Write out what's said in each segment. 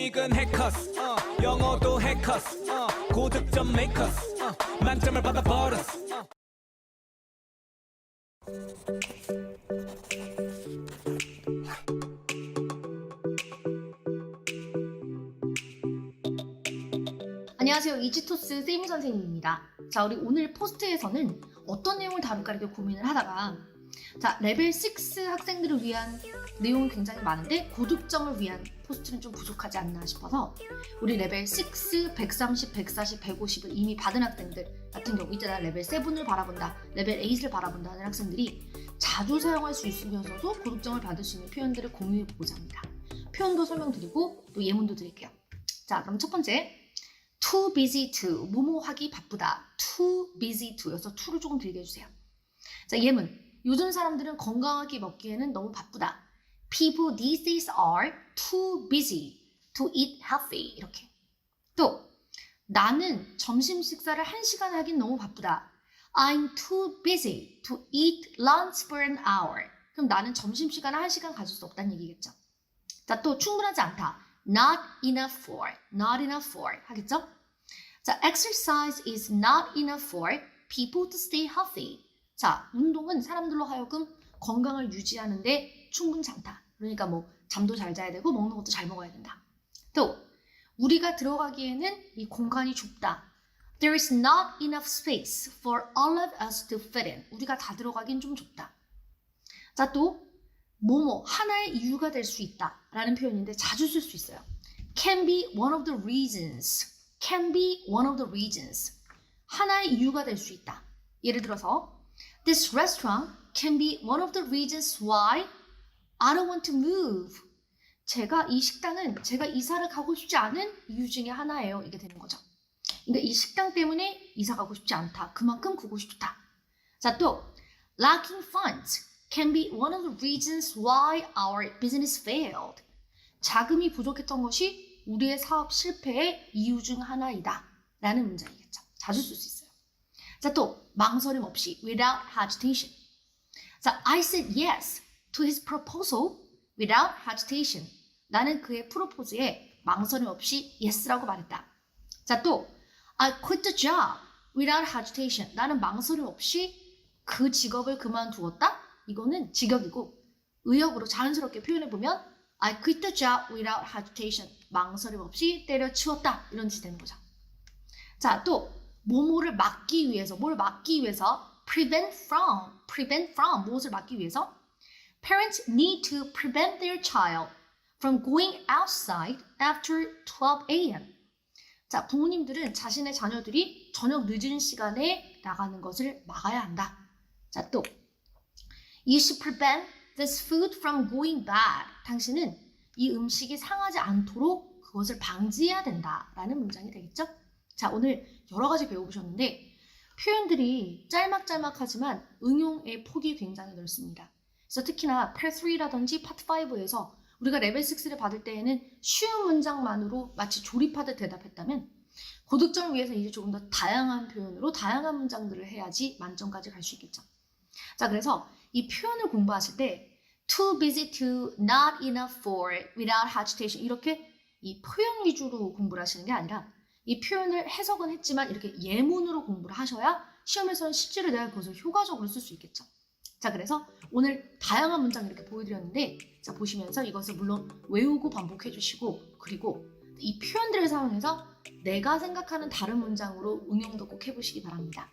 토익은 해커스 영어도 해커스 고득점 메이커스 만점을 받아버렸어. 안녕하세요. 이지토스 세이미 선생님입니다. 자, 우리 오늘 포스트에서는 어떤 내용을 다룰까 이렇게 고민을 하다가 자, 레벨 6 학생들을 위한 내용이 굉장히 많은데 고득점을 위한 포스트는 좀 부족하지 않나 싶어서 우리 레벨 6, 130, 140, 150을 이미 받은 학생들 같은 경우 있잖아. 레벨 7을 바라본다, 레벨 8을 바라본다 하는 학생들이 자주 사용할 수 있으면서도 고득점을 받을 수 있는 표현들을 공유해보고자 합니다. 표현도 설명드리고 또 예문도 드릴게요. 자, 그럼 첫 번째 too busy to, 뭐뭐하기 바쁘다. too busy to 여서 to를 조금 들게 해주세요. 자, 예문. 요즘 사람들은 건강하게 먹기에는 너무 바쁘다. People these days are too busy to eat healthy. 이렇게. 또 나는 점심 식사를 1시간 하긴 너무 바쁘다. I'm too busy to eat lunch for an hour. 그럼 나는 점심시간을 1시간 가질 수 없다는 얘기겠죠. 자, 또 충분하지 않다. Not enough for, not enough for 하겠죠? 자, exercise is not enough for people to stay healthy. 자, 운동은 사람들로 하여금 건강을 유지하는데 충분치 않다. 그러니까 뭐 잠도 잘 자야 되고 먹는 것도 잘 먹어야 된다. 또 우리가 들어가기에는 이 공간이 좁다. There is not enough space for all of us to fit in. 우리가 다 들어가긴 좀 좁다. 자, 또 뭐뭐 하나의 이유가 될 수 있다 라는 표현인데 자주 쓸 수 있어요. Can be one of the reasons. Can be one of the reasons. 하나의 이유가 될 수 있다. 예를 들어서 This restaurant can be one of the reasons why I don't want to move. 이 식당은 제가 이사를 가고 싶지 않은 이유 중에 하나예요. 이게 되는 거죠. 그러니까 이 식당 때문에 이사 가고 싶지 않다. 그만큼 그곳이 좋다. 자, 또 lacking funds can be one of the reasons why our business failed. 자금이 부족했던 것이 우리의 사업 실패의 이유 중 하나이다. 라는 문장이겠죠. 자주 쓸 수 있어요. 자, 또 망설임 없이 without hesitation. 자, I said yes to his proposal without hesitation. 나는 그의 프로포즈에 망설임 없이 yes라고 말했다. 자, 또 I quit the job without hesitation. 나는 망설임 없이 그 직업을 그만두었다. 이거는 직역이고 의역으로 자연스럽게 표현해보면 I quit the job without hesitation. 망설임 없이 때려치웠다. 이런 뜻이 되는 거죠. 자, 또 뭐뭐를 막기 위해서, 뭘 막기 위해서 prevent from, 무엇을 막기 위해서 Parents need to prevent their child from going outside after 12 a.m. 자, 부모님들은 자신의 자녀들이 저녁 늦은 시간에 나가는 것을 막아야 한다. 자, 또 You should prevent this food from going bad. 당신은 이 음식이 상하지 않도록 그것을 방지해야 된다라는 문장이 되겠죠? 자, 오늘 여러 가지 배워보셨는데 표현들이 짤막짤막하지만 응용의 폭이 굉장히 넓습니다. 그래서 특히나 Part 3라든지 Part 5에서 우리가 레벨 6를 받을 때에는 쉬운 문장만으로 마치 조립하듯 대답했다면 고득점을 위해서 이제 조금 더 다양한 표현으로 다양한 문장들을 해야지 만점까지 갈 수 있겠죠. 자, 그래서 이 표현을 공부하실 때 too busy to, not enough for, without hesitation 이렇게 이 표현 위주로 공부를 하시는 게 아니라 이 표현을 해석은 했지만 이렇게 예문으로 공부를 하셔야 시험에서는 실제로 내가 그것을 효과적으로 쓸 수 있겠죠. 자, 그래서 오늘 다양한 문장 이렇게 보여드렸는데 자, 보시면서 이것을 물론 외우고 반복해 주시고 그리고 이 표현들을 사용해서 내가 생각하는 다른 문장으로 응용도 꼭 해보시기 바랍니다.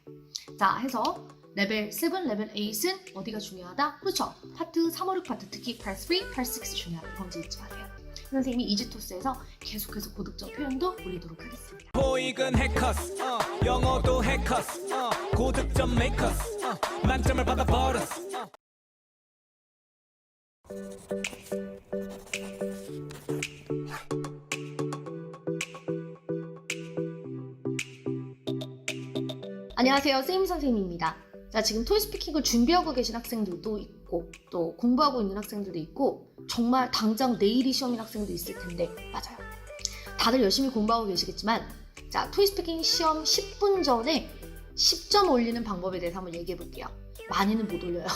자, 해서 레벨 7, 레벨 8은 어디가 중요하다? 그렇죠. 파트 3, 5, 6 파트 특히 Part 3, Part 6 중요하다. 번째 잊지 마세요. 선생님이 이지토스에서 계속해서 고득점 표현도 올리도록 하겠습니다. 토익은 해커스 영어도 해커스 고득점 메이커스 만점을 받아버렸어. 안녕하세요. 세이미 선생님입니다. 자, 지금 토익스피킹을 준비하고 계신 학생들도 있고 또 공부하고 있는 학생들도 있고 정말 당장 내일이 시험인 학생도 있을 텐데 맞아요. 다들 열심히 공부하고 계시겠지만 자, 토익스피킹 시험 10분 전에 10점 올리는 방법에 대해서 한번 얘기해 볼게요. 많이는 못 올려요.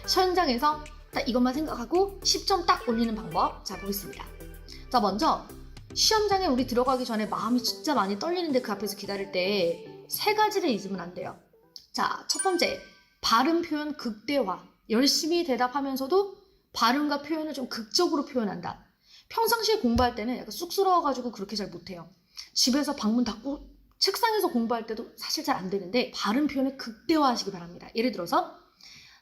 현장에서 딱 이것만 생각하고 10점 딱 올리는 방법 자, 보겠습니다. 자, 먼저 시험장에 우리 들어가기 전에 마음이 진짜 많이 떨리는데 그 앞에서 기다릴 때 3가지를 잊으면 안 돼요. 자, 첫 번째, 발음 표현 극대화. 열심히 대답하면서도 발음과 표현을 좀 극적으로 표현한다. 평상시에 공부할 때는 약간 쑥스러워가지고 그렇게 잘 못해요. 집에서 방문 닫고 책상에서 공부할 때도 사실 잘 안 되는데 발음 표현을 극대화하시기 바랍니다. 예를 들어서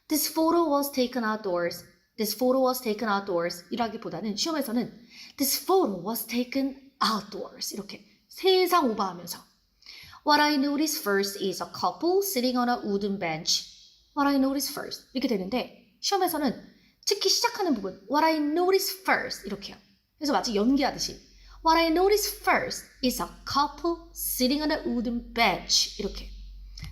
This photo was taken outdoors. This photo was taken outdoors. 이라기보다는 시험에서는 This photo was taken outdoors. 이렇게 세상 오버하면서 What I noticed first is a couple sitting on a wooden bench. What I noticed first. 이렇게 되는데 시험에서는 특히 시작하는 부분 What I noticed first. 이렇게요. 그래서 마치 연기하듯이 What I noticed first is a couple sitting on a wooden bench. 이렇게.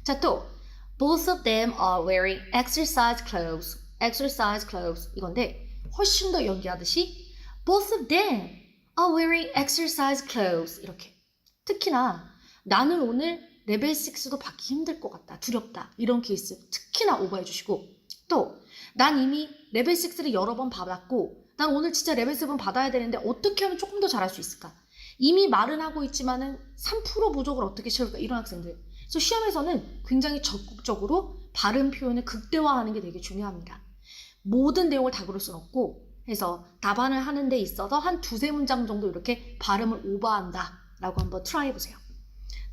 자, 또 Both of them are wearing exercise clothes. exercise clothes. 이건데 훨씬 더 연기하듯이 Both of them are wearing exercise clothes. 이렇게. 특히나 나는 오늘 레벨 6도 받기 힘들 것 같다. 두렵다. 이런 케이스 특히나 오버해 주시고 또 난 이미 레벨 6를 여러 번 받았고 난 오늘 진짜 레벨 7 받아야 되는데 어떻게 하면 조금 더 잘할 수 있을까? 이미 말은 하고 있지만은 3% 부족을 어떻게 채울까? 이런 학생들. 그래서 시험에서는 굉장히 적극적으로 발음 표현을 극대화하는 게 되게 중요합니다. 모든 내용을 다 그럴 수는 없고 해서 답안을 하는 데 있어서 한 2-3문장 정도 이렇게 발음을 오버한다 라고 한번 트라이 해보세요.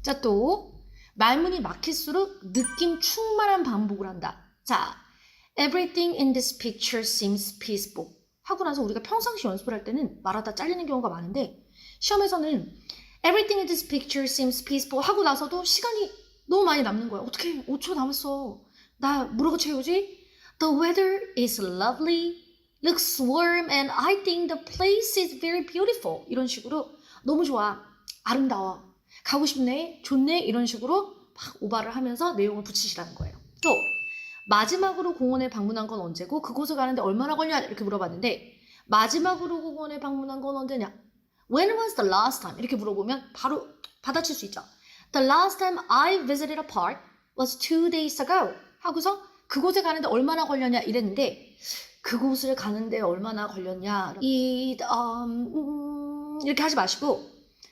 자, 또 말문이 막힐수록 느낌 충만한 반복을 한다. 자, Everything in this picture seems peaceful. 하고 나서 우리가 평상시 연습을 할 때는 말하다 잘리는 경우가 많은데 시험에서는 Everything in this picture seems peaceful 하고 나서도 시간이 너무 많이 남는 거야. 어떻게 5초 남았어. 나 뭐라고 채우지? The weather is lovely, looks warm, and I think the place is very beautiful. 이런 식으로 너무 좋아, 아름다워, 가고 싶네, 좋네 이런 식으로 막 오바를 하면서 내용을 붙이시라는 거예요. 또 마지막으로 공원에 방문한 건 언제고 그곳을 가는데 얼마나 걸냐 이렇게 물어봤는데 마지막으로 공원에 방문한 건 언제냐? When was the last time? 이렇게 물어보면 바로 받아칠 수 있죠. The last time I visited a park was 2 days ago. 하고서 그곳에 가는데 얼마나 걸렸냐 이랬는데 그곳을 가는데 얼마나 걸렸냐 이렇게 하지 마시고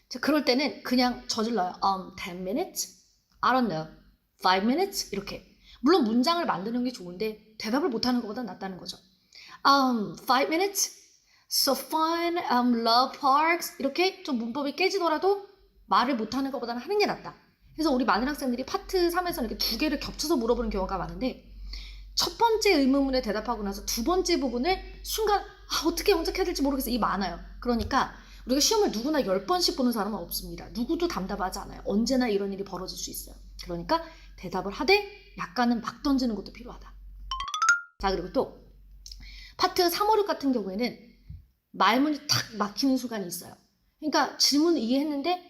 자, 그럴 때는 그냥 저질러요. 10 minutes? I don't know. 5 minutes? 이렇게. 물론 문장을 만드는 게 좋은데 대답을 못하는 것보다 낫다는 거죠. 5 minutes? So fun, love parks. 이렇게 좀 문법이 깨지더라도 말을 못하는 것보다는 하는 게 낫다. 그래서 우리 많은 학생들이 파트 3에서 이렇게 2개를 겹쳐서 물어보는 경우가 많은데 첫 번째 의문문에 대답하고 나서 두 번째 부분을 순간 어떻게 영작해야 될지 모르겠어. 이 많아요. 그러니까 우리가 시험을 누구나 10번씩 보는 사람은 없습니다. 누구도 담담하지 않아요. 언제나 이런 일이 벌어질 수 있어요. 그러니까 대답을 하되 약간은 막 던지는 것도 필요하다. 자, 그리고 또 파트 3, 5, 6 같은 경우에는 말문이 탁 막히는 순간이 있어요. 그러니까 질문을 이해했는데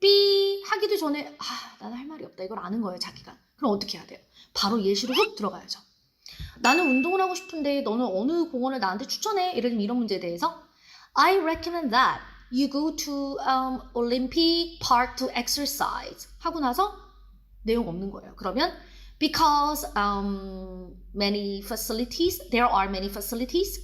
삐 하기도 전에 나는 할 말이 없다. 이걸 아는 거예요, 자기가. 그럼 어떻게 해야 돼요? 바로 예시로 훅 들어가야죠. 나는 운동을 하고 싶은데 너는 어느 공원을 나한테 추천해? 예를 들면 이런 문제에 대해서 I recommend that you go to Olympic Park to exercise. 하고 나서 내용 없는 거예요. 그러면 because many facilities, there are many facilities.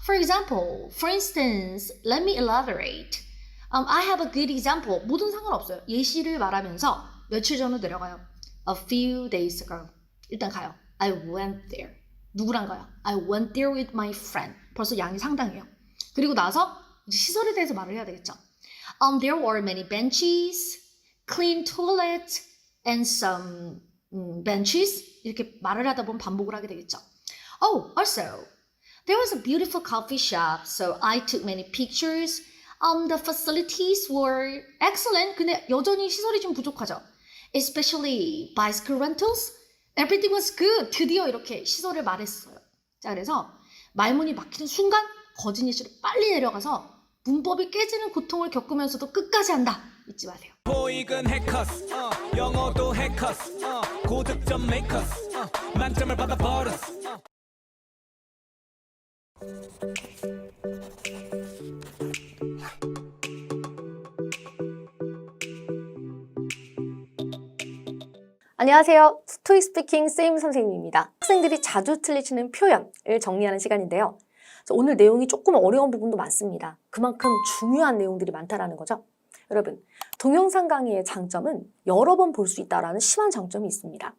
For example, for instance, let me elaborate. I have a good example. 뭐든 상관없어요. 예시를 말하면서 며칠 전으로 내려가요. A few days ago. 일단 가요. I went there. 누구랑 가요? I went there with my friend. 벌써 양이 상당해요. 그리고 나서 이제 시설에 대해서 말을 해야 되겠죠. There were many benches, clean toilets, and some benches. 이렇게 말을 하다 보면 반복을 하게 되겠죠. Oh, also, there was a beautiful coffee shop, so I took many pictures. The facilities were excellent. 근데 여전히 시설이 좀 부족하죠. Especially bicycle rentals. Everything was good. 드디어 이렇게 시설을 말했어요. 자, 그래서 말문이 막히는 순간 거진 예시로 빨리 내려가서 문법이 깨지는 고통을 겪으면서도 끝까지 한다. 잊지 마세요. 토익은 해커스 영어도 해커스 고득점 메이커스 만점을 받아버렸어. 안녕하세요. 토익 스피킹 쌤 선생님입니다. 학생들이 자주 틀리시는 표현을 정리하는 시간인데요. 오늘 내용이 조금 어려운 부분도 많습니다. 그만큼 중요한 내용들이 많다라는 거죠. 여러분, 동영상 강의의 장점은 여러 번 볼 수 있다라는 심한 장점이 있습니다.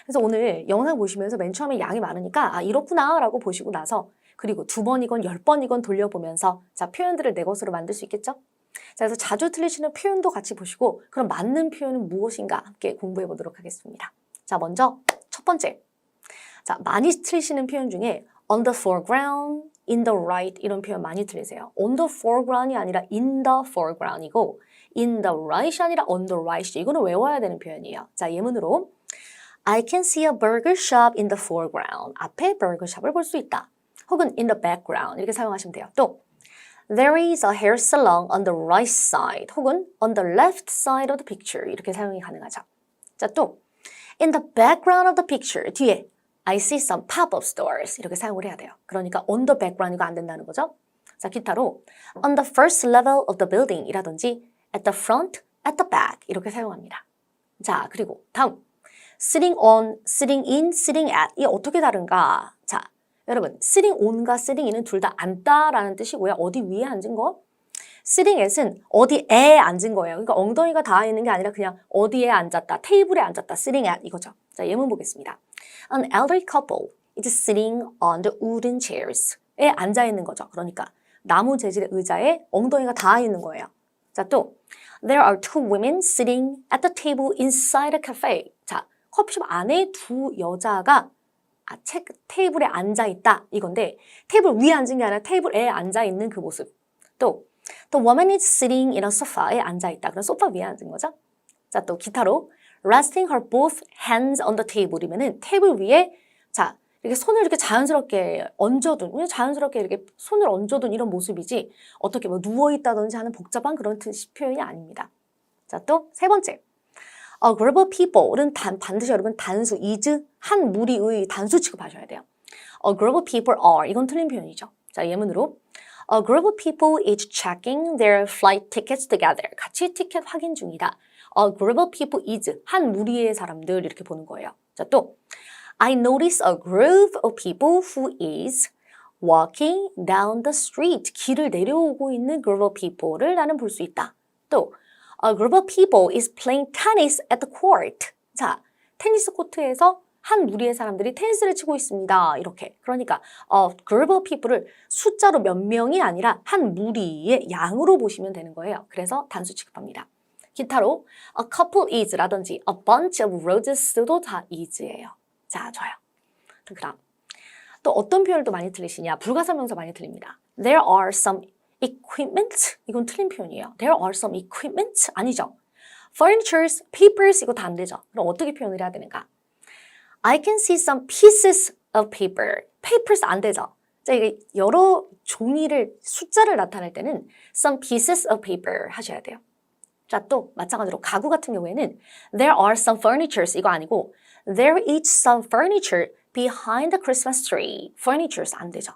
그래서 오늘 영상 보시면서 맨 처음에 양이 많으니까 아 이렇구나 라고 보시고 나서 그리고 2번이건 10번이건 돌려보면서 자 표현들을 내 것으로 만들 수 있겠죠? 자, 그래서 자주 틀리시는 표현도 같이 보시고 그럼 맞는 표현은 무엇인가 함께 공부해 보도록 하겠습니다. 자, 먼저 첫 번째. 자, 많이 틀리시는 표현 중에 on the foreground, in the right 이런 표현 많이 틀리세요. on the foreground이 아니라 in the foreground이고 in the right이 아니라 on the right. 이거는 외워야 되는 표현이에요. 자, 예문으로 I can see a burger shop in the foreground. 앞에 버거숍을 볼 수 있다. 혹은 in the background 이렇게 사용하시면 돼요. 또 There is a hair salon on the right side 혹은 on the left side of the picture 이렇게 사용이 가능하죠. 자, 또 In the background of the picture 뒤에 I see some pop-up stores 이렇게 사용을 해야 돼요. 그러니까 on the background 이거 안 된다는 거죠. 자, 기타로 on the first level of the building 이라든지 at the front, at the back 이렇게 사용합니다. 자, 그리고 다음 sitting on, sitting in, sitting at 이 어떻게 다른가? 자, 여러분 sitting on과 sitting in은 둘 다 앉다라는 뜻이고요. 어디 위에 앉은 거? sitting at은 어디에 앉은 거예요. 그러니까 엉덩이가 닿아 있는 게 아니라 그냥 어디에 앉았다, 테이블에 앉았다, sitting at 이거죠. 자, 예문 보겠습니다. An elderly couple is sitting on the wooden chairs에 앉아 있는 거죠. 그러니까 나무 재질의 의자에 엉덩이가 닿아 있는 거예요. 자, 또 There are two women sitting at the table inside a cafe. 자, 커피숍 안에 두 여자가 테이블에 앉아 있다 이건데 테이블 위에 앉은 게 아니라 테이블에 앉아 있는 그 모습. 또 The woman is sitting in a sofa에 앉아 있다. 그럼 소파 위에 앉은 거죠. 자, 또 기타로 resting her both hands on the table이면은 테이블 위에 자 이렇게 손을 이렇게 자연스럽게 얹어둔 그냥 자연스럽게 이렇게 손을 얹어둔 이런 모습이지 어떻게 뭐 누워 있다든지 하는 복잡한 그런 표현이 아닙니다. 자, 또 세 번째. A group of people은 반드시 여러분 단수 is 한 무리의 단수 취급하셔야 돼요. A group of people are 이건 틀린 표현이죠. 자, 예문으로 A group of people is checking their flight tickets together. 같이 티켓 확인 중이다. A group of people is 한 무리의 사람들 이렇게 보는 거예요. 자, 또 I notice a group of people who is walking down the street. 길을 내려오고 있는 group of people를 나는 볼 수 있다. 또 A group of people is playing tennis at the court. 자, 테니스 코트에서 한 무리의 사람들이 테니스를 치고 있습니다. 이렇게. 그러니까 group of people를 숫자로 몇 명이 아니라 한 무리의 양으로 보시면 되는 거예요. 그래서 단수 취급합니다. 기타로 a couple is라든지 a bunch of roses도 다 is예요. 자, 좋아요. 그럼 또 어떤 표현을 또 많이 틀리시냐? 불가사명사 많이 틀립니다. There are some equipment 이건 틀린 표현이에요. There are some equipment 아니죠. Furnitures, papers 이거 다 안 되죠. 그럼 어떻게 표현을 해야 되는가? I can see some pieces of paper. Papers 안 되죠. 자, 이게 여러 종이를 숫자를 나타낼 때는 some pieces of paper 하셔야 돼요. 자, 또 마찬가지로 가구 같은 경우에는 there are some furnitures 이거 아니고 there is some furniture behind the Christmas tree. Furnitures 안 되죠.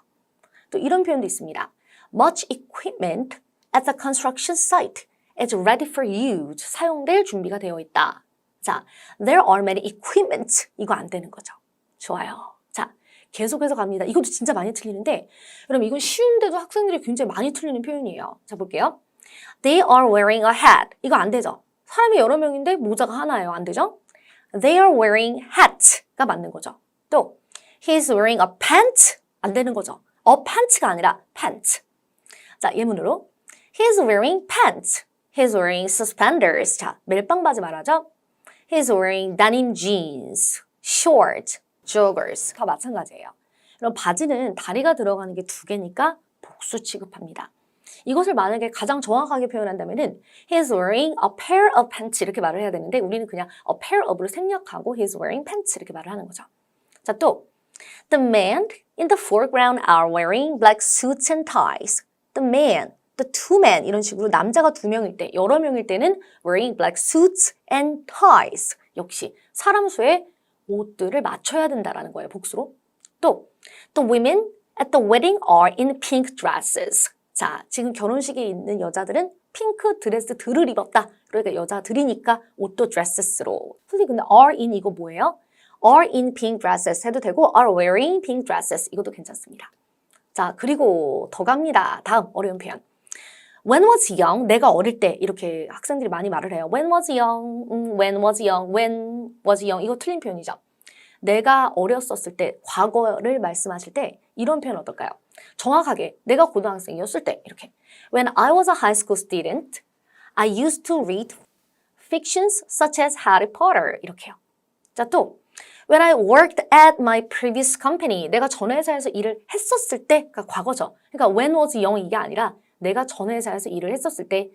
또 이런 표현도 있습니다. Much equipment at the construction site is ready for use. 사용될 준비가 되어 있다. 자, there are many equipment. 이거 안 되는 거죠. 좋아요. 자, 계속해서 갑니다. 이것도 진짜 많이 틀리는데 여러분 이건 쉬운데도 학생들이 굉장히 많이 틀리는 표현이에요. 자, 볼게요. They are wearing a hat. 이거 안 되죠. 사람이 여러 명인데 모자가 하나예요. 안 되죠? They are wearing hat가 맞는 거죠. 또 He's wearing a pant. 안 되는 거죠. a pant가 아니라 pant. 자, 예문으로 He's wearing pants. He's wearing suspenders. 자, 멜빵 바지 말하죠? He's wearing denim jeans, shorts, joggers. 다 마찬가지예요. 그럼 바지는 다리가 들어가는 게 두 개니까 복수 취급합니다. 이것을 만약에 가장 정확하게 표현한다면은 He's wearing a pair of pants 이렇게 말을 해야 되는데 우리는 그냥 a pair of를 생략하고 He's wearing pants 이렇게 말을 하는 거죠. 자, 또 The men in the foreground are wearing black suits and ties. The man, the two men 이런 식으로 남자가 두 명일 때, 여러 명일 때는 wearing black suits and ties. 역시 사람 수에 옷들을 맞춰야 된다라는 거예요. 복수로. 또 The women at the wedding are in pink dresses. 자, 지금 결혼식에 있는 여자들은 핑크 드레스들을 입었다. 그러니까 여자들이니까 옷도 dresses로. 선생님 근데 are in 이거 뭐예요? are in pink dresses 해도 되고 are wearing pink dresses 이것도 괜찮습니다. 자, 그리고 더 갑니다. 다음 어려운 표현. When was young, 내가 어릴 때 이렇게 학생들이 많이 말을 해요. When was young, when was young, when was young 이거 틀린 표현이죠. 내가 어렸었을 때, 과거를 말씀하실 때 이런 표현 어떨까요? 정확하게 내가 고등학생이었을 때 이렇게 When I was a high school student, I used to read fictions such as Harry Potter 이렇게요. 자, 또 When I worked at my previous company, 내가 전 회사에서 일을 했었을 때, 그러니까 과거죠. 그러니까 when was young 이게 아니라 내가 전 회사에서 일을 했었을 때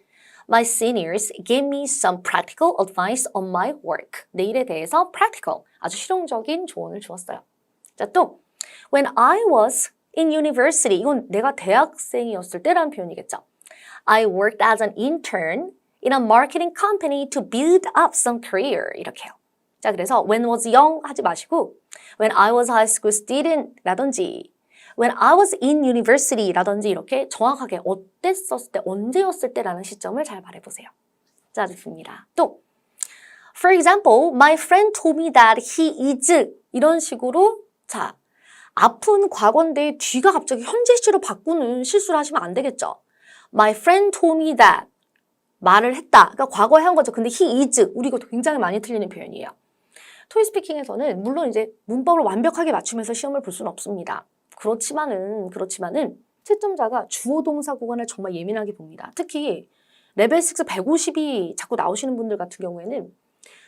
My seniors gave me some practical advice on my work. 내 일에 대해서 practical, 아주 실용적인 조언을 주었어요. 자, 또 When I was in university, 이건 내가 대학생이었을 때라는 표현이겠죠. I worked as an intern in a marketing company to build up some career. 이렇게요. 자, 그래서 when was young 하지 마시고 when I was high school student 라든지 when I was in university 라든지 이렇게 정확하게 어땠었을 때, 언제였을 때라는 시점을 잘 말해보세요. 자, 좋습니다. 또 For example, my friend told me that he is 이런 식으로 자, 아픈 과거인데 뒤가 갑자기 현재 시로 바꾸는 실수를 하시면 안 되겠죠. My friend told me that 말을 했다. 그러니까 과거에 한 거죠. 근데 he is 우리 이거 굉장히 많이 틀리는 표현이에요. 토익 스피킹에서는 물론 이제 문법을 완벽하게 맞추면서 시험을 볼 수는 없습니다. 그렇지만은 채점자가 주어 동사 구간을 정말 예민하게 봅니다. 특히 레벨 6 150이 자꾸 나오시는 분들 같은 경우에는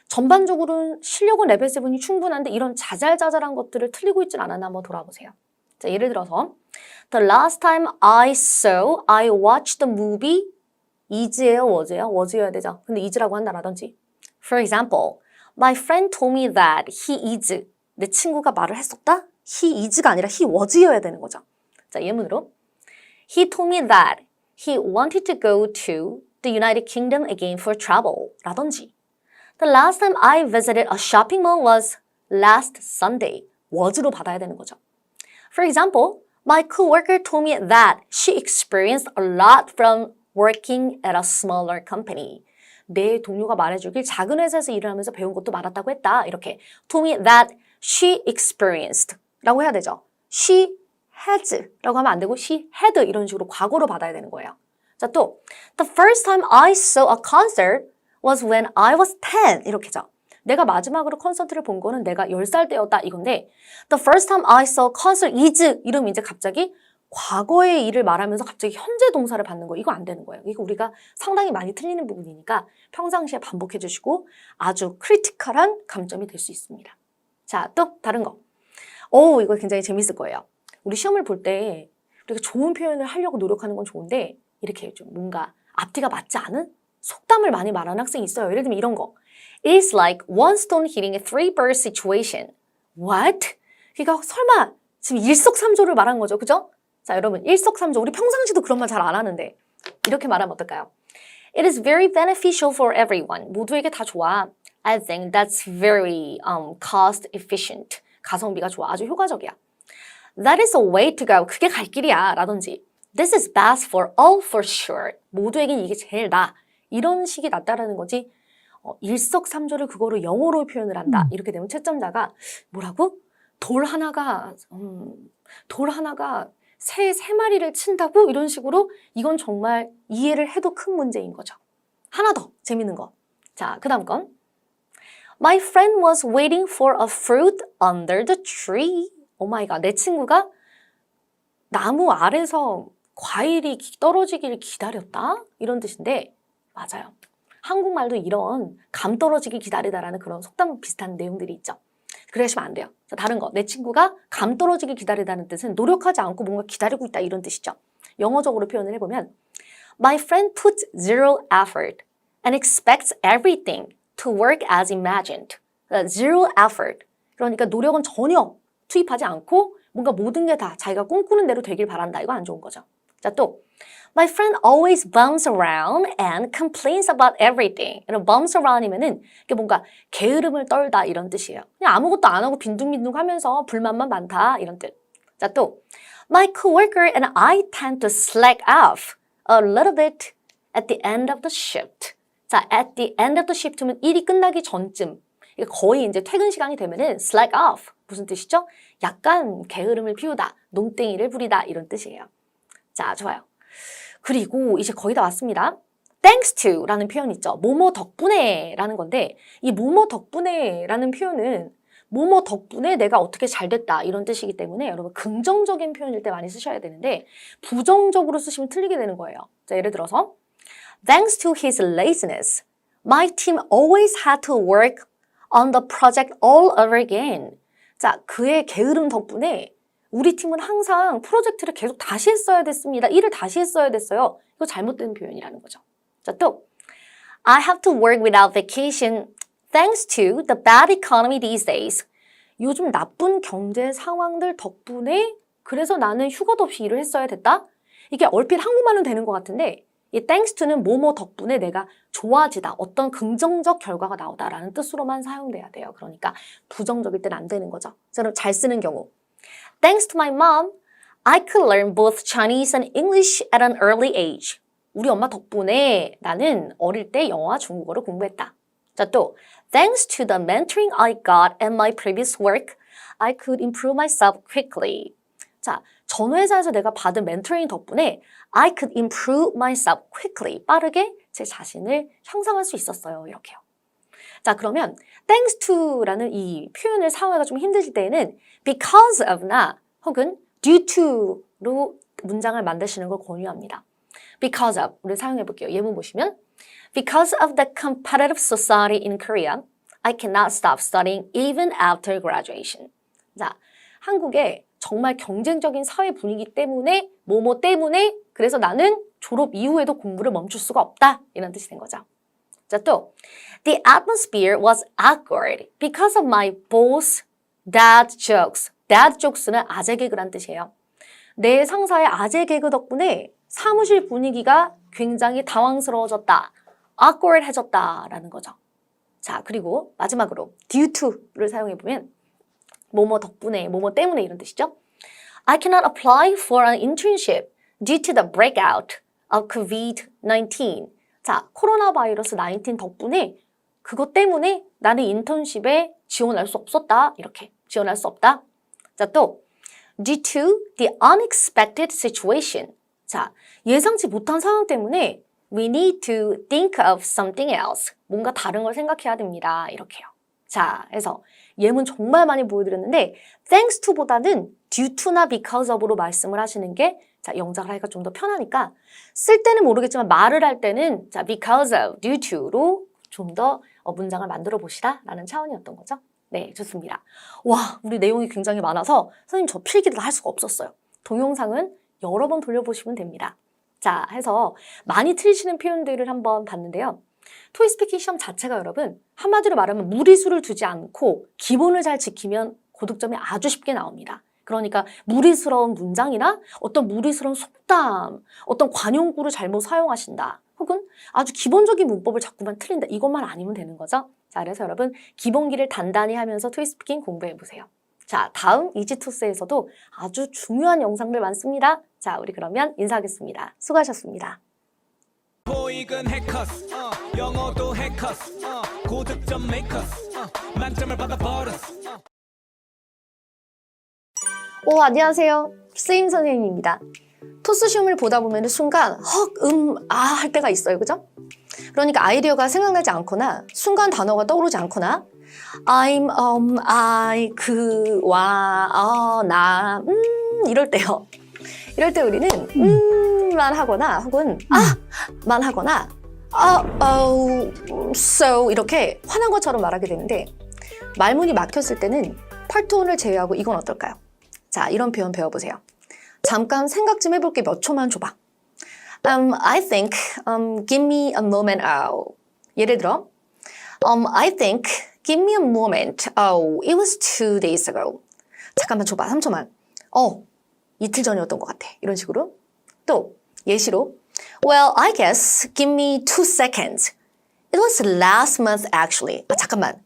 전반적으로는 실력은 레벨 7이 충분한데 이런 자잘자잘한 것들을 틀리고 있질 않았나 한번 돌아보세요. 자, 예를 들어서 The last time I watched the movie is예요, was예요? was여야 되죠. 근데 is라고 한다라든지 For example, my friend told me that he is 내 친구가 말을 했었다? he is가 아니라 he was여야 되는 거죠. 자, 예문으로 He told me that he wanted to go to the United Kingdom again for travel 라든지 The last time I visited a shopping mall was last Sunday. was로 받아야 되는 거죠. For example, my coworker told me that she experienced a lot from working at a smaller company. 내 동료가 말해주길 작은 회사에서 일을 하면서 배운 것도 많았다고 했다. 이렇게 told me that she experienced 라고 해야 되죠. she has 라고 하면 안 되고 she had 이런 식으로 과거로 받아야 되는 거예요. 자, 또 The first time I saw a concert was when I was 10 이렇게죠. 내가 마지막으로 콘서트를 본 거는 내가 10살 때였다 이건데 The first time I saw concert is 이러면 이제 갑자기 과거의 일을 말하면서 갑자기 현재 동사를 받는 거 이거 안 되는 거예요. 이거 우리가 상당히 많이 틀리는 부분이니까 평상시에 반복해 주시고 아주 크리티컬한 감점이 될 수 있습니다. 자, 또 다른 거. 이거 굉장히 재밌을 거예요. 우리 시험을 볼 때 우리가 좋은 표현을 하려고 노력하는 건 좋은데 이렇게 좀 뭔가 앞뒤가 맞지 않은 속담을 많이 말하는 학생이 있어요. 예를 들면 이런 거. It's like one stone hitting a three bird situation. What? 그러니까 설마 지금 일석삼조를 말한 거죠. 그죠? 자, 여러분 일석삼조 우리 평상시도 그런 말 잘 안 하는데 이렇게 말하면 어떨까요? It is very beneficial for everyone. 모두에게 다 좋아. I think that's very cost efficient. 가성비가 좋아. 아주 효과적이야. That is a way to go. 그게 갈 길이야. 라든지 This is best for all for sure. 모두에겐 이게 제일 나. 이런 식이 낫다라는 거지. 일석삼조를 그거로 영어로 표현을 한다. 이렇게 되면 채점자가 뭐라고? 돌 하나가 새 마리를 친다고? 이런 식으로 이건 정말 이해를 해도 큰 문제인 거죠. 하나 더 재밌는 거. 자, 그 다음 건 My friend was waiting for a fruit under the tree. 오 마이 갓, 내 친구가 나무 아래서 과일이 떨어지기를 기다렸다? 이런 뜻인데 맞아요. 한국말도 이런 감 떨어지기 기다리다라는 그런 속담 비슷한 내용들이 있죠. 그러시면 안 돼요. 자, 다른 거. 내 친구가 감 떨어지기 기다리다는 뜻은 노력하지 않고 뭔가 기다리고 있다 이런 뜻이죠. 영어적으로 표현을 해보면 My friend puts zero effort and expects everything to work as imagined. Zero effort. 그러니까 노력은 전혀 투입하지 않고 뭔가 모든 게 다 자기가 꿈꾸는 대로 되길 바란다. 이거 안 좋은 거죠. 자, 또 My friend always bums around and complains about everything. bums around이면은 이게 뭔가 게으름을 떨다 이런 뜻이에요. 그냥 아무것도 안 하고 빈둥빈둥하면서 불만만 많다 이런 뜻. 자, 또 My coworker and I tend to slack off a little bit at the end of the shift. 자, at the end of the shift면 일이 끝나기 전쯤. 이게 거의 이제 퇴근 시간이 되면은 slack off. 무슨 뜻이죠? 약간 게으름을 피우다, 농땡이를 부리다 이런 뜻이에요. 자, 좋아요. 그리고 이제 거의 다 왔습니다. thanks to 라는 표현 있죠. 뭐뭐 덕분에 라는 건데 이 뭐뭐 덕분에 라는 표현은 뭐뭐 덕분에 내가 어떻게 잘 됐다 이런 뜻이기 때문에 여러분 긍정적인 표현일 때 많이 쓰셔야 되는데 부정적으로 쓰시면 틀리게 되는 거예요. 자, 예를 들어서 Thanks to his laziness, my team always had to work on the project all over again. 자, 그의 게으름 덕분에 우리 팀은 항상 프로젝트를 계속 다시 했어야 됐습니다. 일을 다시 했어야 됐어요. 이거 잘못된 표현이라는 거죠. 자, 또 I have to work without vacation thanks to the bad economy these days. 요즘 나쁜 경제 상황들 덕분에 그래서 나는 휴가도 없이 일을 했어야 됐다? 이게 얼핏 한국말은 되는 것 같은데 이 thanks to는 뭐뭐 덕분에 내가 좋아지다, 어떤 긍정적 결과가 나오다라는 뜻으로만 사용돼야 돼요. 그러니까 부정적일 때는 안 되는 거죠. 그럼 잘 쓰는 경우 Thanks to my mom, I could learn both Chinese and English at an early age. 우리 엄마 덕분에 나는 어릴 때 영어와 중국어를 공부했다. 자, 또 Thanks to the mentoring I got at my previous work, I could improve myself quickly. 자, 전 회사에서 내가 받은 멘토링 덕분에 I could improve myself quickly. 빠르게 제 자신을 향상할 수 있었어요. 이렇게요. 자, 그러면 thanks to라는 이 표현을 사용하기가 좀 힘드실 때에는 because of나 혹은 due to로 문장을 만드시는 걸 권유합니다. because of 우리 사용해 볼게요. 예문 보시면 Because of the competitive society in Korea, I cannot stop studying even after graduation. 자, 한국의 정말 경쟁적인 사회 분위기 때문에 뭐뭐 때문에 그래서 나는 졸업 이후에도 공부를 멈출 수가 없다. 이런 뜻이 된 거죠. 자, 또 The atmosphere was awkward because of my boss' dad jokes. dad jokes는 아재 개그란 뜻이에요. 내 상사의 아재 개그 덕분에 사무실 분위기가 굉장히 당황스러워졌다. awkward해졌다라는 거죠. 자, 그리고 마지막으로 due to를 사용해보면 뭐뭐 덕분에, 뭐뭐 때문에 이런 뜻이죠. I cannot apply for an internship due to the breakout of COVID-19. 자, 코로나 바이러스 19 덕분에 그것 때문에 나는 인턴십에 지원할 수 없었다. 이렇게 지원할 수 없다. 자, 또 due to the unexpected situation. 자, 예상치 못한 상황 때문에 we need to think of something else. 뭔가 다른 걸 생각해야 됩니다. 이렇게요. 자, 그래서 예문 정말 많이 보여드렸는데 thanks to보다는 due to나 because of로 말씀을 하시는 게 자, 영작을 하기가 좀 더 편하니까 쓸 때는 모르겠지만 말을 할 때는 자, because of, due to로 좀 더 문장을 만들어 보시라 라는 차원이었던 거죠. 네, 좋습니다. 와, 우리 내용이 굉장히 많아서 선생님 저 필기를 할 수가 없었어요. 동영상은 여러 번 돌려보시면 됩니다. 자, 해서 많이 틀리시는 표현들을 한번 봤는데요. 토익 스피킹 시험 자체가 여러분 한마디로 말하면 무리수를 두지 않고 기본을 잘 지키면 고득점이 아주 쉽게 나옵니다. 그러니까 무리스러운 문장이나 어떤 무리스러운 속담, 어떤 관용구를 잘못 사용하신다. 혹은 아주 기본적인 문법을 자꾸만 틀린다. 이것만 아니면 되는 거죠. 자, 그래서 여러분 기본기를 단단히 하면서 토익 스피킹 공부해보세요. 자, 다음 이지토스에서도 아주 중요한 영상들 많습니다. 자, 우리 그러면 인사하겠습니다. 수고하셨습니다. 토익은 해커스, 영어도 해커스, 고득점 메이커스, 만점을 받아버렸어. 오, 안녕하세요. 스임 선생님입니다. 토스 시험을 보다 보면 순간 헉, 할 때가 있어요. 그죠? 그러니까 아이디어가 생각나지 않거나 순간 단어가 떠오르지 않거나 I'm, I, 그, 와, 나, 이럴 때요. 이럴 때 우리는 만 하거나 혹은 만 하거나 so 이렇게 화난 것처럼 말하게 되는데 말문이 막혔을 때는 펄톤을 제외하고 이건 어떨까요? 자, 이런 표현 배워보세요. 잠깐 생각 좀 해볼게. 몇 초만 줘봐. I think, give me a moment. 예를 들어, I think, give me a moment. It was 2 days ago. 잠깐만 줘봐. 3초만. 이틀 전이었던 것 같아. 이런 식으로. 또 예시로, well, I guess, give me 2 seconds. It was last month actually. 잠깐만.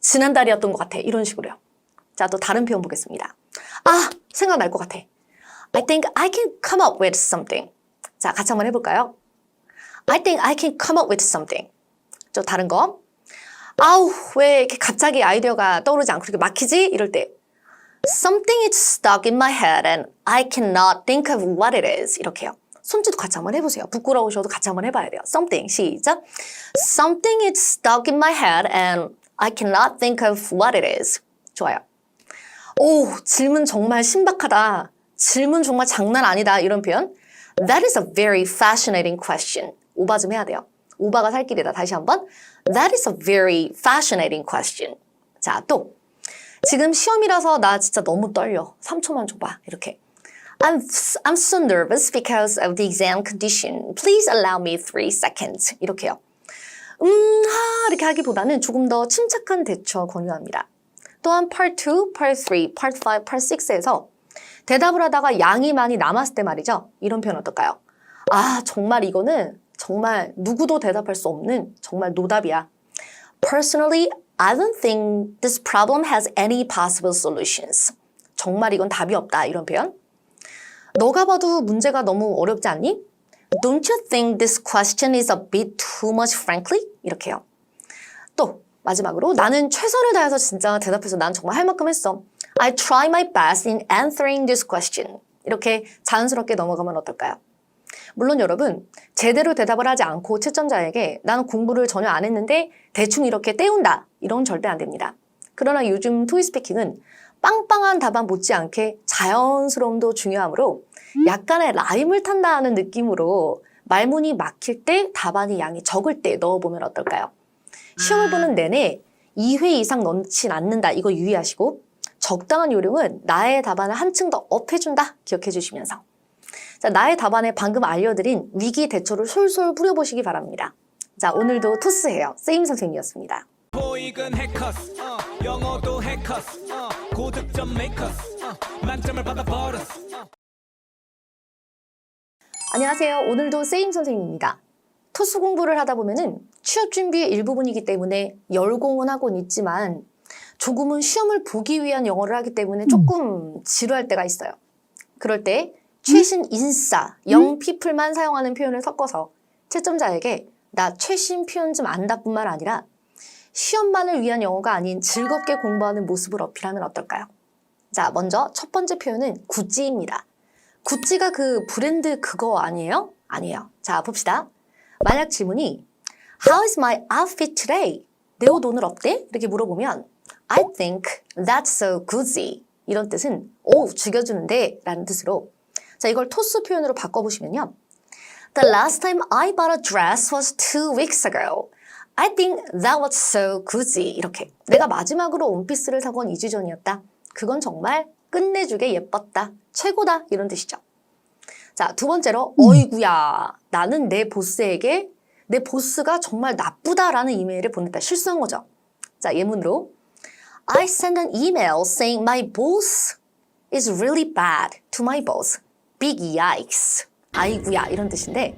지난달이었던 것 같아. 이런 식으로요. 자, 또 다른 표현 보겠습니다. 생각날 것 같아. I think I can come up with something. 자, 같이 한번 해볼까요? I think I can come up with something. 또 다른 거. 아우, 왜 이렇게 갑자기 아이디어가 떠오르지 않고 이렇게 막히지? 이럴 때 Something is stuck in my head and I cannot think of what it is. 이렇게요. 손짓도 같이 한번 해보세요. 부끄러우셔도 같이 한번 해봐야 돼요. Something, 시작. Something is stuck in my head and I cannot think of what it is. 좋아요. 오, 질문 정말 신박하다. 질문 정말 장난 아니다. 이런 표현. That is a very fascinating question. 오바 좀 해야 돼요. 오바가 살 길이다. 다시 한번. That is a very fascinating question. 자, 또. 지금 시험이라서 나 진짜 너무 떨려. 3초만 줘봐. 이렇게. I'm so nervous because of the exam condition. Please allow me 3 seconds. 이렇게요. 이렇게 하기보다는 조금 더 침착한 대처 권유합니다. 또한 Part 2, Part 3, Part 5, Part 6에서 대답을 하다가 양이 많이 남았을 때 말이죠. 이런 표현 어떨까요? 아, 정말 이거는 정말 누구도 대답할 수 없는 정말 노답이야. Personally, I don't think this problem has any possible solutions. 정말 이건 답이 없다. 이런 표현. 너가 봐도 문제가 너무 어렵지 않니? Don't you think this question is a bit too much frankly? 이렇게요. 또 마지막으로 나는 최선을 다해서 진짜 대답해서 난 정말 할 만큼 했어. I try my best in answering this question. 이렇게 자연스럽게 넘어가면 어떨까요? 물론 여러분 제대로 대답을 하지 않고 채점자에게 나는 공부를 전혀 안 했는데 대충 이렇게 때운다. 이런 절대 안 됩니다. 그러나 요즘 토익스피킹은 빵빵한 답안 못지않게 자연스러움도 중요하므로 약간의 라임을 탄다는 느낌으로 말문이 막힐 때 답안이 양이 적을 때 넣어보면 어떨까요? 시험을 보는 내내 2회 이상 넣진 않는다. 이거 유의하시고 적당한 요령은 나의 답안을 한층 더 업해준다. 기억해 주시면서 자, 나의 답안에 방금 알려드린 위기 대처를 솔솔 뿌려보시기 바랍니다. 자, 오늘도 토스해요. 세임 선생님이었습니다. 토익은 해커스 영어도 해커스 고득점 메이커스 만점을 받아버렸어. 안녕하세요. 오늘도 세임 선생님입니다. 토스 공부를 하다 보면은 취업 준비의 일부분이기 때문에 열공은 하곤 있지만 조금은 시험을 보기 위한 영어를 하기 때문에 조금 지루할 때가 있어요. 그럴 때 최신 인싸, 영피플만 사용하는 표현을 섞어서 채점자에게 나 최신 표현 좀 안다뿐만 아니라 시험만을 위한 영어가 아닌 즐겁게 공부하는 모습을 어필하면 어떨까요? 자, 먼저 첫 번째 표현은 구찌입니다. 구찌가 그 브랜드 그거 아니에요? 아니에요. 자, 봅시다. 만약 질문이 How is my outfit today? 내 옷 오늘 어때? 이렇게 물어보면 I think that's so goozy. 이런 뜻은 오, 죽여주는데 라는 뜻으로 자, 이걸 토스 표현으로 바꿔보시면요. The last time I bought a dress was 2 weeks ago. I think that was so goozy. 이렇게 내가 마지막으로 원피스를 사건 2주 전이었다. 그건 정말 끝내주게 예뻤다. 최고다. 이런 뜻이죠. 자, 두 번째로 어이구야. 나는 내 보스에게 내 보스가 정말 나쁘다라는 이메일을 보냈다. 실수한 거죠. 자, 예문으로 I sent an email saying my boss is really bad to my boss. Big yikes. 아이구야 이런 뜻인데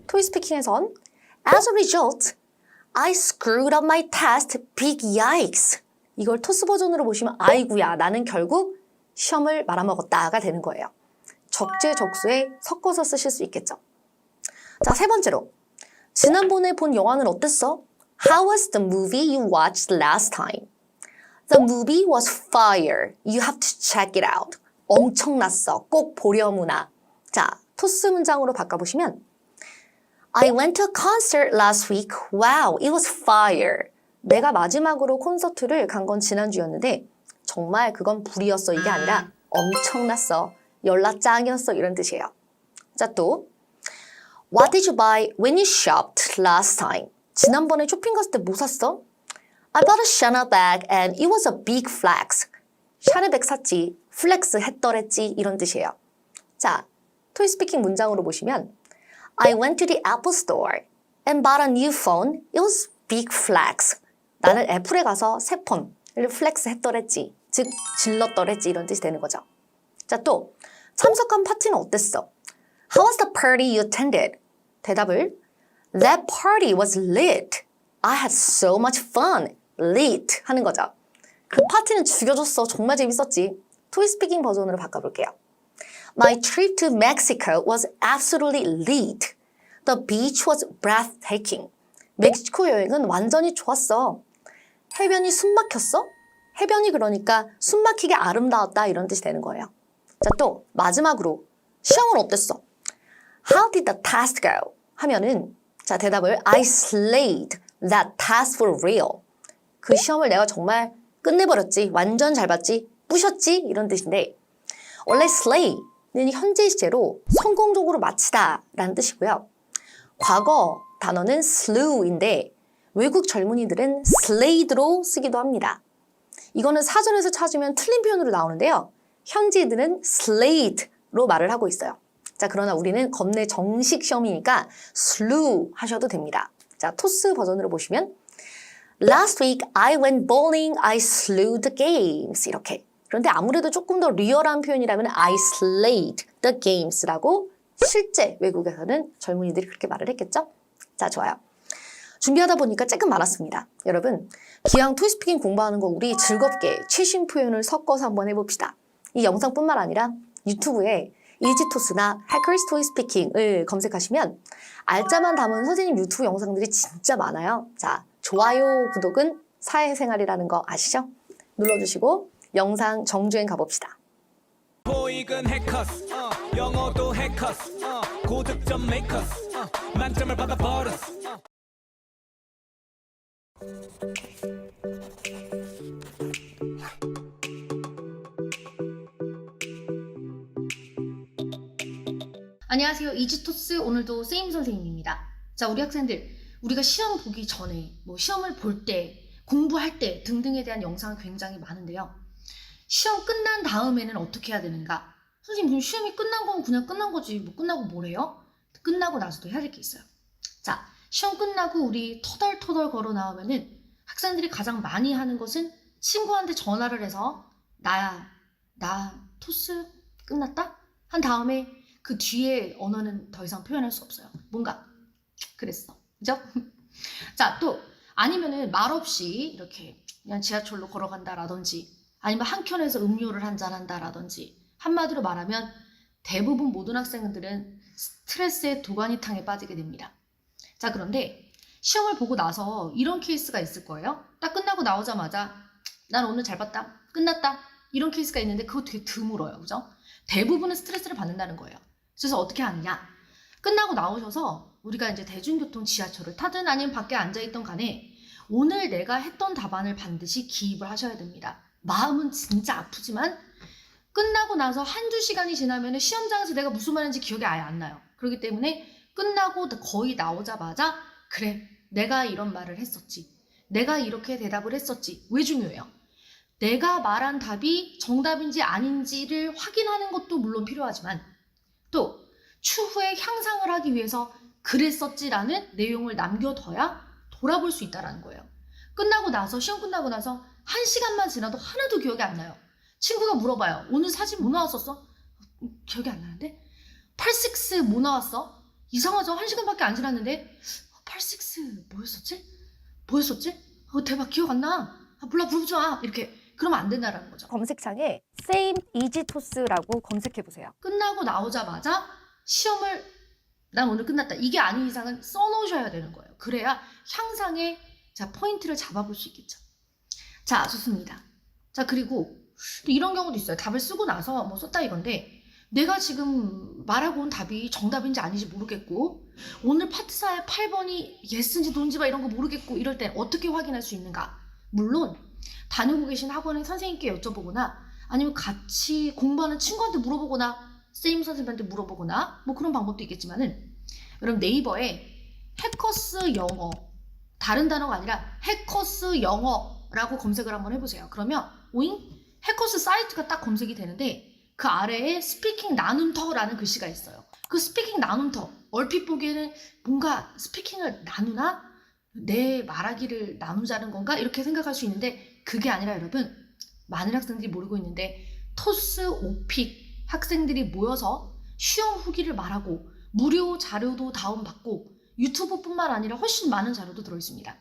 토익스피킹에선 As a result, I screwed up my test. Big yikes. 이걸 토스 버전으로 보시면 아이구야 나는 결국 시험을 말아먹었다가 되는 거예요. 적재적소에 섞어서 쓰실 수 있겠죠. 자, 세 번째로 지난번에 본 영화는 어땠어? How was the movie you watched last time? The movie was fire. You have to check it out. 엄청났어. 꼭 보려무나. 자, 토스 문장으로 바꿔보시면 I went to a concert last week. Wow, it was fire. 내가 마지막으로 콘서트를 간 건 지난주였는데 정말 그건 불이었어. 이게 아니라 엄청났어. 열나 짱이었어. 이런 뜻이에요. 자, 또 What did you buy when you shopped last time? 지난번에 쇼핑 갔을 때 뭐 샀어? I bought a Chanel bag and it was a big flex. 샤넬백 샀지. 플렉스 했더랬지. 이런 뜻이에요. 자, 토익스피킹 문장으로 보시면 I went to the Apple store and bought a new phone. It was big flex. 나는 애플에 가서 새 폰을 플렉스 했더랬지. 즉, 질렀더랬지. 이런 뜻이 되는 거죠. 자, 또 참석한 파티는 어땠어? How was the party you attended? 대답을 That party was lit. I had so much fun. lit 하는 거죠. 그 파티는 죽여줬어. 정말 재밌었지. 토익스피킹 버전으로 바꿔볼게요. My trip to Mexico was absolutely lit. The beach was breathtaking. 멕시코 여행은 완전히 좋았어. 해변이 숨 막혔어? 해변이 그러니까 숨 막히게 아름다웠다 이런 뜻이 되는 거예요. 자, 또 마지막으로 시험은 어땠어? How did the test go? 하면은 자, 대답을 I slayed that test for real. 그 시험을 내가 정말 끝내버렸지. 완전 잘 봤지. 부셨지. 이런 뜻인데 원래 slay는 현재 시제로 성공적으로 마치다 라는 뜻이고요. 과거 단어는 slew인데 외국 젊은이들은 slayed로 쓰기도 합니다. 이거는 사전에서 찾으면 틀린 표현으로 나오는데요. 현지인들은 slayed로 말을 하고 있어요. 자, 그러나 우리는 겁내 정식 시험이니까 slew 하셔도 됩니다. 자, 토스 버전으로 보시면 Last week I went bowling, I slew the games 이렇게. 그런데 아무래도 조금 더 리얼한 표현이라면 I slayed the games라고 실제 외국에서는 젊은이들이 그렇게 말을 했겠죠? 자, 좋아요. 준비하다 보니까 조금 많았습니다. 여러분, 기왕 토익스피킹 공부하는 거 우리 즐겁게 최신 표현을 섞어서 한번 해봅시다. 이 영상뿐만 아니라 유튜브에 이지토스나 해커스 토익스피킹을 검색하시면 알짜만 담은 선생님 유튜브 영상들이 진짜 많아요. 자, 좋아요, 구독은 사회생활이라는 거 아시죠? 눌러주시고 영상 정주행 가봅시다. 토익은 해커스 영어도 해커스 고득점 메이커스 만점을 받아 버렸어. 안녕하세요. 이지토스 오늘도 세임 선생님입니다. 자, 우리 학생들, 우리가 시험 보기 전에 뭐 시험을 볼 때, 공부할 때 등등에 대한 영상이 굉장히 많은데요. 시험 끝난 다음에는 어떻게 해야 되는가? 선생님, 그럼 시험이 끝난 건 그냥 끝난 거지. 뭐 끝나고 뭘 해요? 끝나고 나서도 해야 될 게 있어요. 자, 시험 끝나고 우리 터덜터덜 걸어 나오면은 학생들이 가장 많이 하는 것은 친구한테 전화를 해서 나 토스 끝났다? 한 다음에 그 뒤에 언어는 더 이상 표현할 수 없어요. 뭔가 그랬어. 그죠? 자, 또 아니면은 말없이 이렇게 그냥 지하철로 걸어간다라든지 아니면 한켠에서 음료를 한잔 한다라든지 한마디로 말하면 대부분 모든 학생들은 스트레스의 도가니탕에 빠지게 됩니다. 자, 그런데 시험을 보고 나서 이런 케이스가 있을 거예요. 딱 끝나고 나오자마자 난 오늘 잘 봤다. 끝났다. 이런 케이스가 있는데 그거 되게 드물어요. 그죠? 대부분은 스트레스를 받는다는 거예요. 그래서 어떻게 하느냐? 끝나고 나오셔서 우리가 이제 대중교통 지하철을 타든 아니면 밖에 앉아있던 간에 오늘 내가 했던 답안을 반드시 기입을 하셔야 됩니다. 마음은 진짜 아프지만 끝나고 나서 한두 시간이 지나면 시험장에서 내가 무슨 말인지 기억이 아예 안 나요. 그렇기 때문에 끝나고 거의 나오자마자 그래, 내가 이런 말을 했었지. 내가 이렇게 대답을 했었지. 왜 중요해요? 내가 말한 답이 정답인지 아닌지를 확인하는 것도 물론 필요하지만 또 추후에 향상을 하기 위해서 그랬었지라는 내용을 남겨둬야 돌아볼 수 있다는 거예요. 끝나고 나서 시험 끝나고 나서 1시간만 지나도 하나도 기억이 안 나요. 친구가 물어봐요. 오늘 사진 뭐 나왔었어? 기억이 안 나는데? 86 뭐 나왔어? 이상하죠? 1시간밖에 안 지났는데 86 뭐였었지? 대박 기억 안 나. 몰라 물어보지 마. 이렇게 그러면 안 된다는 거죠. 검색창에 same 이지토스라고 검색해보세요. 끝나고 나오자마자 시험을 난 오늘 끝났다. 이게 아닌 이상은 써놓으셔야 되는 거예요. 그래야 향상의 포인트를 잡아볼 수 있겠죠. 자, 좋습니다. 자, 그리고 또 이런 경우도 있어요. 답을 쓰고 나서 뭐 썼다 이건데 내가 지금 말하고 온 답이 정답인지 아닌지 모르겠고 오늘 파트 4의 8번이 예스인지 노인지 이런 거 모르겠고 이럴 땐 어떻게 확인할 수 있는가? 물론 다니고 계신 학원의 선생님께 여쭤보거나 아니면 같이 공부하는 친구한테 물어보거나 쌤 선생님한테 물어보거나 뭐 그런 방법도 있겠지만은 여러분 네이버에 해커스 영어 다른 단어가 아니라 해커스 영어라고 검색을 한번 해보세요. 그러면 오잉? 해커스 사이트가 딱 검색이 되는데 그 아래에 스피킹 나눔터라는 글씨가 있어요. 그 스피킹 나눔터 얼핏 보기에는 뭔가 스피킹을 나누나? 내 말하기를 나누자는 건가? 이렇게 생각할 수 있는데 그게 아니라 여러분 많은 학생들이 모르고 있는데 토스 오픽 학생들이 모여서 시험 후기를 말하고 무료 자료도 다운받고 유튜브뿐만 아니라 훨씬 많은 자료도 들어있습니다.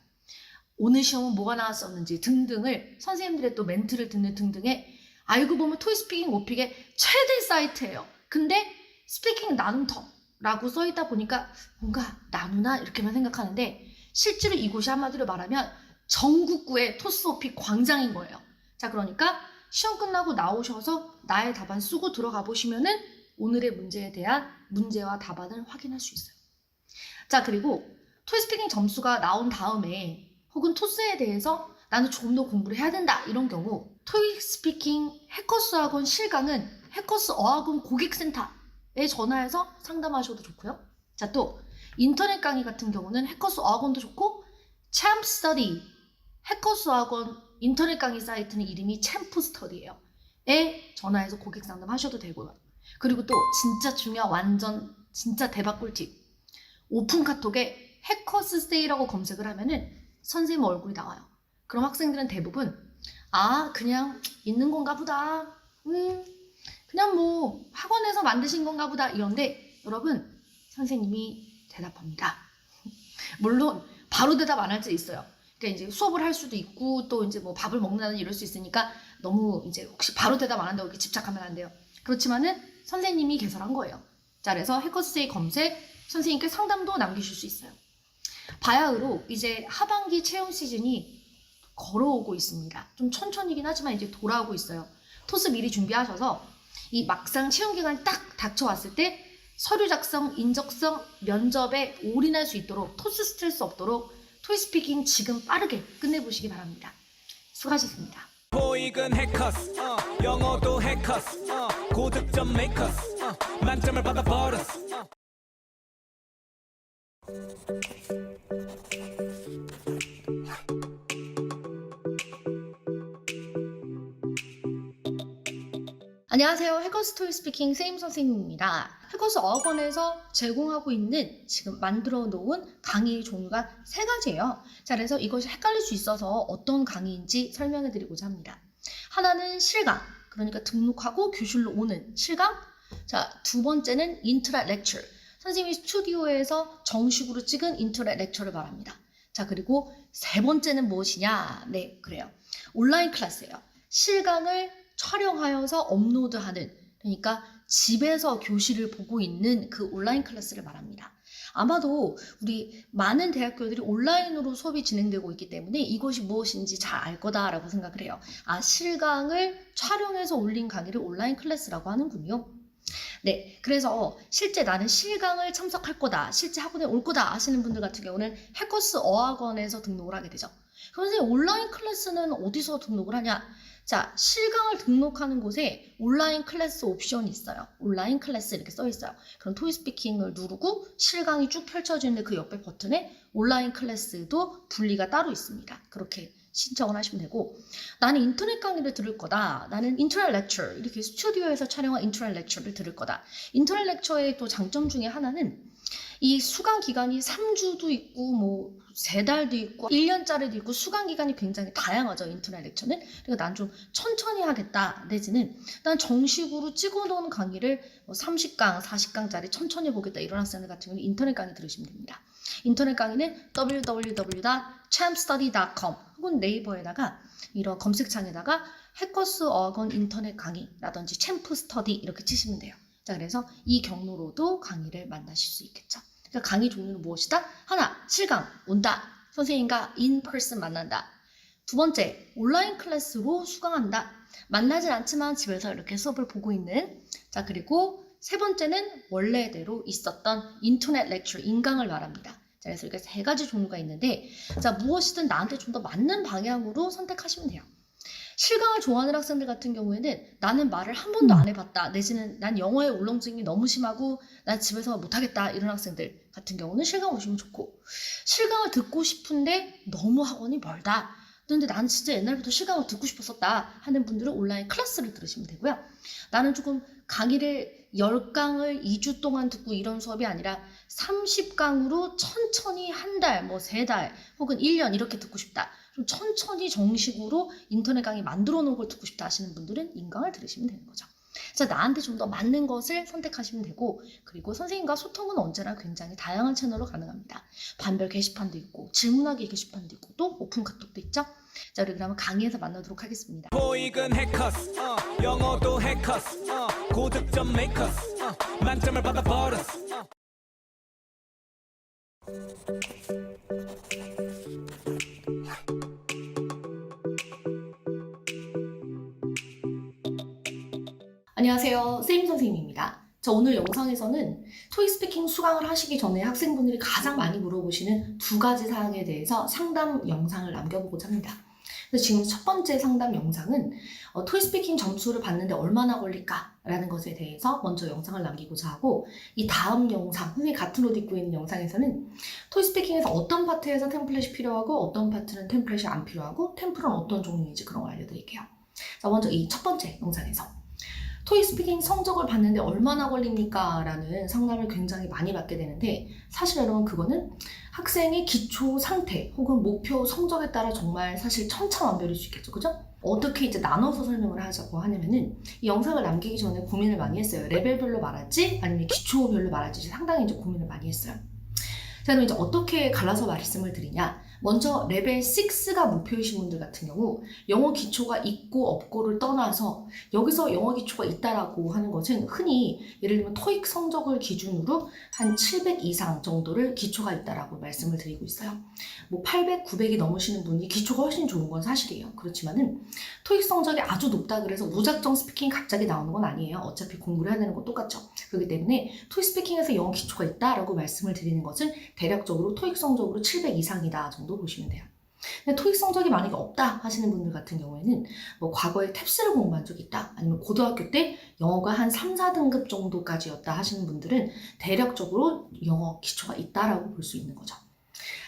오늘 시험은 뭐가 나왔었는지 등등을 선생님들의 또 멘트를 듣는 등등의 알고 보면 토익스피킹 오픽의 최대 사이트예요. 근데 스피킹 나눔터라고 써있다 보니까 뭔가 나누나 이렇게만 생각하는데 실제로 이곳이 한마디로 말하면 전국구의 토스오피 광장인 거예요. 자, 그러니까 시험 끝나고 나오셔서 나의 답안 쓰고 들어가 보시면은 오늘의 문제에 대한 문제와 답안을 확인할 수 있어요. 자, 그리고 토익스피킹 점수가 나온 다음에 혹은 토스에 대해서 나는 조금 더 공부를 해야 된다 이런 경우 토익스피킹 해커스 학원 실강은 해커스 어학원 고객센터에 전화해서 상담하셔도 좋고요. 자, 또 인터넷 강의 같은 경우는 해커스 어학원도 좋고 챔프 스터디 해커스 학원 인터넷 강의 사이트는 이름이 챔프 스터디예요. 에 전화해서 고객 상담하셔도 되고요. 그리고 또 진짜 중요한 완전 진짜 대박 꿀팁. 오픈 카톡에 해커스 세이라고 검색을 하면은 선생님 얼굴이 나와요. 그럼 학생들은 대부분 그냥 있는 건가 보다. 그냥 뭐 학원에서 만드신 건가 보다 이런데 여러분 선생님이 대답합니다. 물론 바로 대답 안 할 때 있어요. 그러니까 이제 수업을 할 수도 있고 또 이제 뭐 밥을 먹는다는 이럴 수 있으니까 너무 이제 혹시 바로 대답 안 한다고 이렇게 집착하면 안 돼요. 그렇지만은 선생님이 개설한 거예요. 자, 그래서 해커스세이 검색 선생님께 상담도 남기실 수 있어요. 바야흐로 이제 하반기 채용 시즌이 걸어오고 있습니다. 좀 천천히긴 하지만 이제 돌아오고 있어요. 토스 미리 준비하셔서 이 막상 채용 기간이 딱 닥쳐왔을 때 서류 작성, 인적성, 면접에 올인할 수 있도록 토스 스트레스 없도록 토익스피킹 지금 빠르게 끝내보시기 바랍니다. 수고하셨습니다. 토익은 해커스 영어도 해커스 고득점 메이커스 만점을 받아 버렸어. 안녕하세요. 해커스 토익스피킹 세임 선생님입니다. 해커스 어학원에서 제공하고 있는 지금 만들어 놓은 강의 종류가 3가지예요. 자, 그래서 이것이 헷갈릴 수 있어서 어떤 강의인지 설명해 드리고자 합니다. 하나는 실강, 그러니까 등록하고 교실로 오는 실강. 자, 2번째는 인트라 렉처. 선생님이 스튜디오에서 정식으로 찍은 인트라 렉처를 말합니다. 자, 그리고 3번째는 무엇이냐? 네, 그래요. 온라인 클래스예요. 실강을 촬영하여서 업로드하는, 그러니까 집에서 교실을 보고 있는 그 온라인 클래스를 말합니다. 아마도 우리 많은 대학교들이 온라인으로 수업이 진행되고 있기 때문에 이것이 무엇인지 잘 알 거다라고 생각을 해요. 실강을 촬영해서 올린 강의를 온라인 클래스라고 하는군요. 네, 그래서 실제 나는 실강을 참석할 거다, 실제 학원에 올 거다 하시는 분들 같은 경우는 해커스 어학원에서 등록을 하게 되죠. 그런데 온라인 클래스는 어디서 등록을 하냐? 자, 실강을 등록하는 곳에 온라인 클래스 옵션이 있어요. 온라인 클래스 이렇게 써 있어요. 그럼 토익스피킹을 누르고 실강이 쭉 펼쳐지는데 그 옆에 버튼에 온라인 클래스도 분리가 따로 있습니다. 그렇게 신청을 하시면 되고, 나는 인터넷 강의를 들을 거다. 나는 인터넷 렉처, 이렇게 스튜디오에서 촬영한 인터넷 렉처를 들을 거다. 인터넷 렉처의 또 장점 중에 하나는 이 수강 기간이 3주도 있고 뭐 3달도 있고 1년짜리도 있고 수강 기간이 굉장히 다양하죠. 인터넷 렉처는. 그러니까 난 좀 천천히 하겠다 내지는 난 정식으로 찍어놓은 강의를 뭐 30강, 40강짜리 천천히 보겠다 이런 학생들 같은 경우는 인터넷 강의 들으시면 됩니다. 인터넷 강의는 www.champstudy.com 혹은 네이버에다가 이런 검색창에다가 해커스 어학원 인터넷 강의라든지 챔프 스터디 이렇게 치시면 돼요. 자, 그래서 이 경로로도 강의를 만나실 수 있겠죠. 그러니까 강의 종류는 무엇이다? 하나, 실강 온다. 선생님과 인퍼슨 만난다. 2번째, 온라인 클래스로 수강한다. 만나진 않지만 집에서 이렇게 수업을 보고 있는. 자, 그리고 3번째는 원래대로 있었던 인터넷 렉처 인강을 말합니다. 자, 그래서 이렇게 3가지 종류가 있는데, 자, 무엇이든 나한테 좀 더 맞는 방향으로 선택하시면 돼요. 실강을 좋아하는 학생들 같은 경우에는 나는 말을 한 번도 안 해봤다, 내지는 난 영어의 울렁증이 너무 심하고 난 집에서 못하겠다 이런 학생들 같은 경우는 실강 오시면 좋고, 실강을 듣고 싶은데 너무 학원이 멀다, 근데 나는 진짜 옛날부터 실강을 듣고 싶었었다 하는 분들은 온라인 클래스를 들으시면 되고요. 나는 조금 강의를 10강을 2주 동안 듣고 이런 수업이 아니라 30강으로 천천히 한 달, 뭐 3달 혹은 1년 이렇게 듣고 싶다, 좀 천천히 정식으로 인터넷 강의 만들어 놓은 걸 듣고 싶다 하시는 분들은 인강을 들으시면 되는 거죠. 그래서 나한테 좀 더 맞는 것을 선택하시면 되고, 그리고 선생님과 소통은 언제나 굉장히 다양한 채널로 가능합니다. 반별 게시판도 있고 질문하기 게시판도 있고 또 오픈 카톡도 있죠. 자, 우리 그러면 강의에서 만나도록 하겠습니다. 토익은 해커스 영어도 해커스 고득점 메이커스 만점을 받아 버렸어. 안녕하세요. 쌤 선생님입니다. 자, 오늘 영상에서는 토익 스피킹 수강을 하시기 전에 학생분들이 가장 많이 물어보시는 두 가지 사항에 대해서 상담 영상을 남겨보고자 합니다. 그래서 지금 첫 번째 상담 영상은 토익 스피킹 점수를 받는데 얼마나 걸릴까? 라는 것에 대해서 먼저 영상을 남기고자 하고, 이 다음 영상, 선생님 같은 옷 입고 있는 영상에서는 토익 스피킹에서 어떤 파트에서 템플릿이 필요하고 어떤 파트는 템플릿이 안 필요하고 템플은 어떤 종류인지 그런 걸 알려드릴게요. 자, 먼저 이 첫 번째 영상에서 토익 스피킹 성적을 받는데 얼마나 걸립니까? 라는 상담을 굉장히 많이 받게 되는데, 사실 여러분 그거는 학생의 기초 상태 혹은 목표 성적에 따라 정말 사실 천차만별일 수 있겠죠. 그죠? 어떻게 이제 나눠서 설명을 하자고 하냐면은, 이 영상을 남기기 전에 고민을 많이 했어요. 레벨별로 말할지 아니면 기초별로 말할지 상당히 이제 고민을 많이 했어요. 자, 그럼 이제 어떻게 갈라서 말씀을 드리냐? 먼저 레벨 6가 목표이신 분들 같은 경우 영어 기초가 있고 없고를 떠나서, 여기서 영어 기초가 있다라고 하는 것은 흔히 예를 들면 토익 성적을 기준으로 한 700 이상 정도를 기초가 있다라고 말씀을 드리고 있어요. 뭐 800, 900이 넘으시는 분이 기초가 훨씬 좋은 건 사실이에요. 그렇지만은 토익 성적이 아주 높다 그래서 무작정 스피킹 갑자기 나오는 건 아니에요. 어차피 공부를 해야 되는 건 똑같죠. 그렇기 때문에 토익 스피킹에서 영어 기초가 있다라고 말씀을 드리는 것은 대략적으로 토익 성적으로 700 이상이다 정도 보시면 돼요. 근데 토익 성적이 만약에 없다 하시는 분들 같은 경우에는 뭐 과거에 탭스를 공부한 적이 있다, 아니면 고등학교 때 영어가 한 3, 4등급 정도까지였다 하시는 분들은 대략적으로 영어 기초가 있다라고 볼 수 있는 거죠.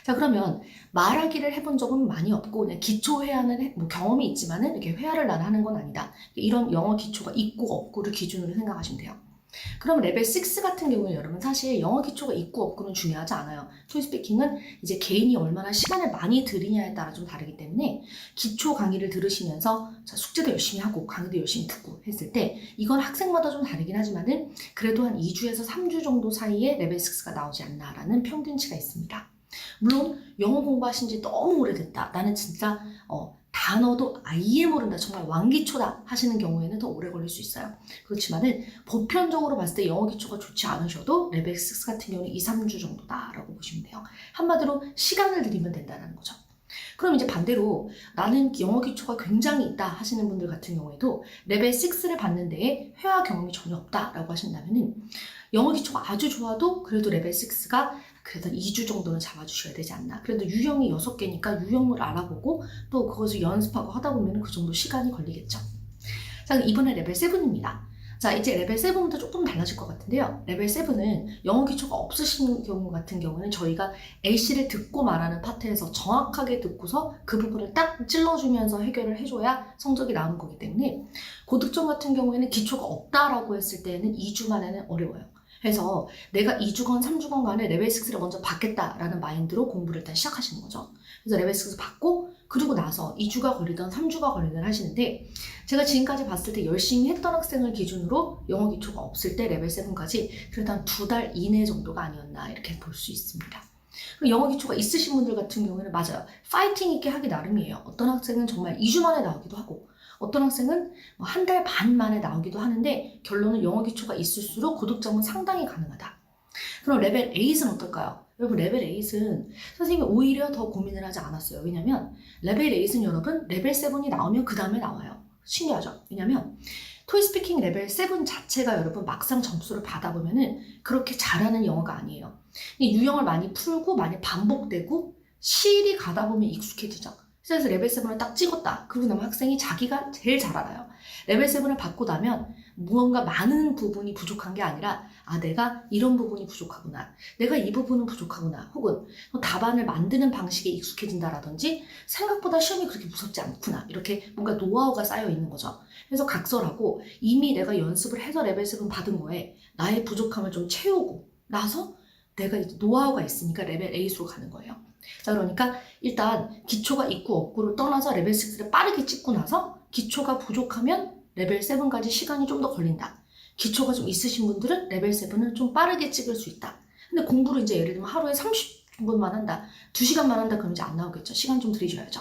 자, 그러면 말하기를 해본 적은 많이 없고 그냥 기초 회화는 뭐 경험이 있지만은 이렇게 회화를 난 하는 건 아니다, 이런 영어 기초가 있고 없고를 기준으로 생각하시면 돼요. 그럼 레벨 6 같은 경우는 여러분 사실 영어 기초가 있고 없고는 중요하지 않아요. 토익 스피킹은 이제 개인이 얼마나 시간을 많이 들이냐에 따라 좀 다르기 때문에 기초 강의를 들으시면서 자, 숙제도 열심히 하고 강의도 열심히 듣고 했을 때 이건 학생마다 좀 다르긴 하지만은 그래도 한 2주에서 3주 정도 사이에 레벨 6가 나오지 않나라는 평균치가 있습니다. 물론 영어 공부하신 지 너무 오래됐다, 나는 진짜 단어도 아예 모른다, 정말 왕기초다 하시는 경우에는 더 오래 걸릴 수 있어요. 그렇지만은 보편적으로 봤을 때 영어 기초가 좋지 않으셔도 레벨 6 같은 경우는 2, 3주 정도다라고 보시면 돼요. 한마디로 시간을 들이면 된다는 거죠. 그럼 이제 반대로 나는 영어 기초가 굉장히 있다 하시는 분들 같은 경우에도 레벨 6를 받는 데에 회화 경험이 전혀 없다라고 하신다면은 영어 기초가 아주 좋아도 그래도 레벨 6가 그래도 2주 정도는 잡아주셔야 되지 않나. 그래도 유형이 6개니까 유형을 알아보고 또 그것을 연습하고 하다 보면 그 정도 시간이 걸리겠죠. 자, 이번에 레벨 7입니다. 자, 이제 레벨 7부터 조금 달라질 것 같은데요. 레벨 7은 영어 기초가 없으신 경우 같은 경우는 저희가 LC를 듣고 말하는 파트에서 정확하게 듣고서 그 부분을 딱 찔러주면서 해결을 해줘야 성적이 나오는 거기 때문에 고득점 같은 경우에는 기초가 없다라고 했을 때는 2주 만에는 어려워요. 그래서 내가 2주건 3주건 간에 레벨 6를 먼저 받겠다라는 마인드로 공부를 일단 시작하시는 거죠. 그래서 레벨 6 받고 그리고 나서 2주가 걸리든 3주가 걸리든 하시는데, 제가 지금까지 봤을 때 열심히 했던 학생을 기준으로 영어 기초가 없을 때 레벨 7까지 그래도 한 2달 이내 정도가 아니었나 이렇게 볼 수 있습니다. 영어 기초가 있으신 분들 같은 경우에는 맞아요, 파이팅 있게 하기 나름이에요. 어떤 학생은 정말 2주 만에 나오기도 하고 어떤 학생은 한 달 반 만에 나오기도 하는데 결론은 영어 기초가 있을수록 고득점은 상당히 가능하다. 그럼 레벨 8은 어떨까요? 여러분 레벨 8은 선생님이 오히려 더 고민을 하지 않았어요. 왜냐면 레벨 8은 여러분 레벨 7이 나오면 그 다음에 나와요. 신기하죠? 왜냐면 토익 스피킹 레벨 7 자체가 여러분 막상 점수를 받아보면은 그렇게 잘하는 영어가 아니에요. 유형을 많이 풀고 많이 반복되고 실이 가다 보면 익숙해지죠. 그래서 레벨 7을 딱 찍었다. 그러고 나면 학생이 자기가 제일 잘 알아요. 레벨 7을 받고 나면 무언가 많은 부분이 부족한 게 아니라 내가 이런 부분이 부족하구나, 내가 이 부분은 부족하구나, 혹은 답안을 만드는 방식에 익숙해진다라든지 생각보다 시험이 그렇게 무섭지 않구나, 이렇게 뭔가 노하우가 쌓여 있는 거죠. 그래서 각설하고 이미 내가 연습을 해서 레벨 7 받은 거에 나의 부족함을 좀 채우고 나서 내가 이제 노하우가 있으니까 레벨 8으로 가는 거예요. 자, 그러니까 일단 기초가 있고 없고를 떠나서 레벨 6를 빠르게 찍고 나서 기초가 부족하면 레벨 7까지 시간이 좀 더 걸린다. 기초가 좀 있으신 분들은 레벨 7을 좀 빠르게 찍을 수 있다. 근데 공부를 이제 예를 들면 하루에 30분만 한다, 2시간만 한다, 그러면 이제 안 나오겠죠. 시간 좀 들이셔야죠.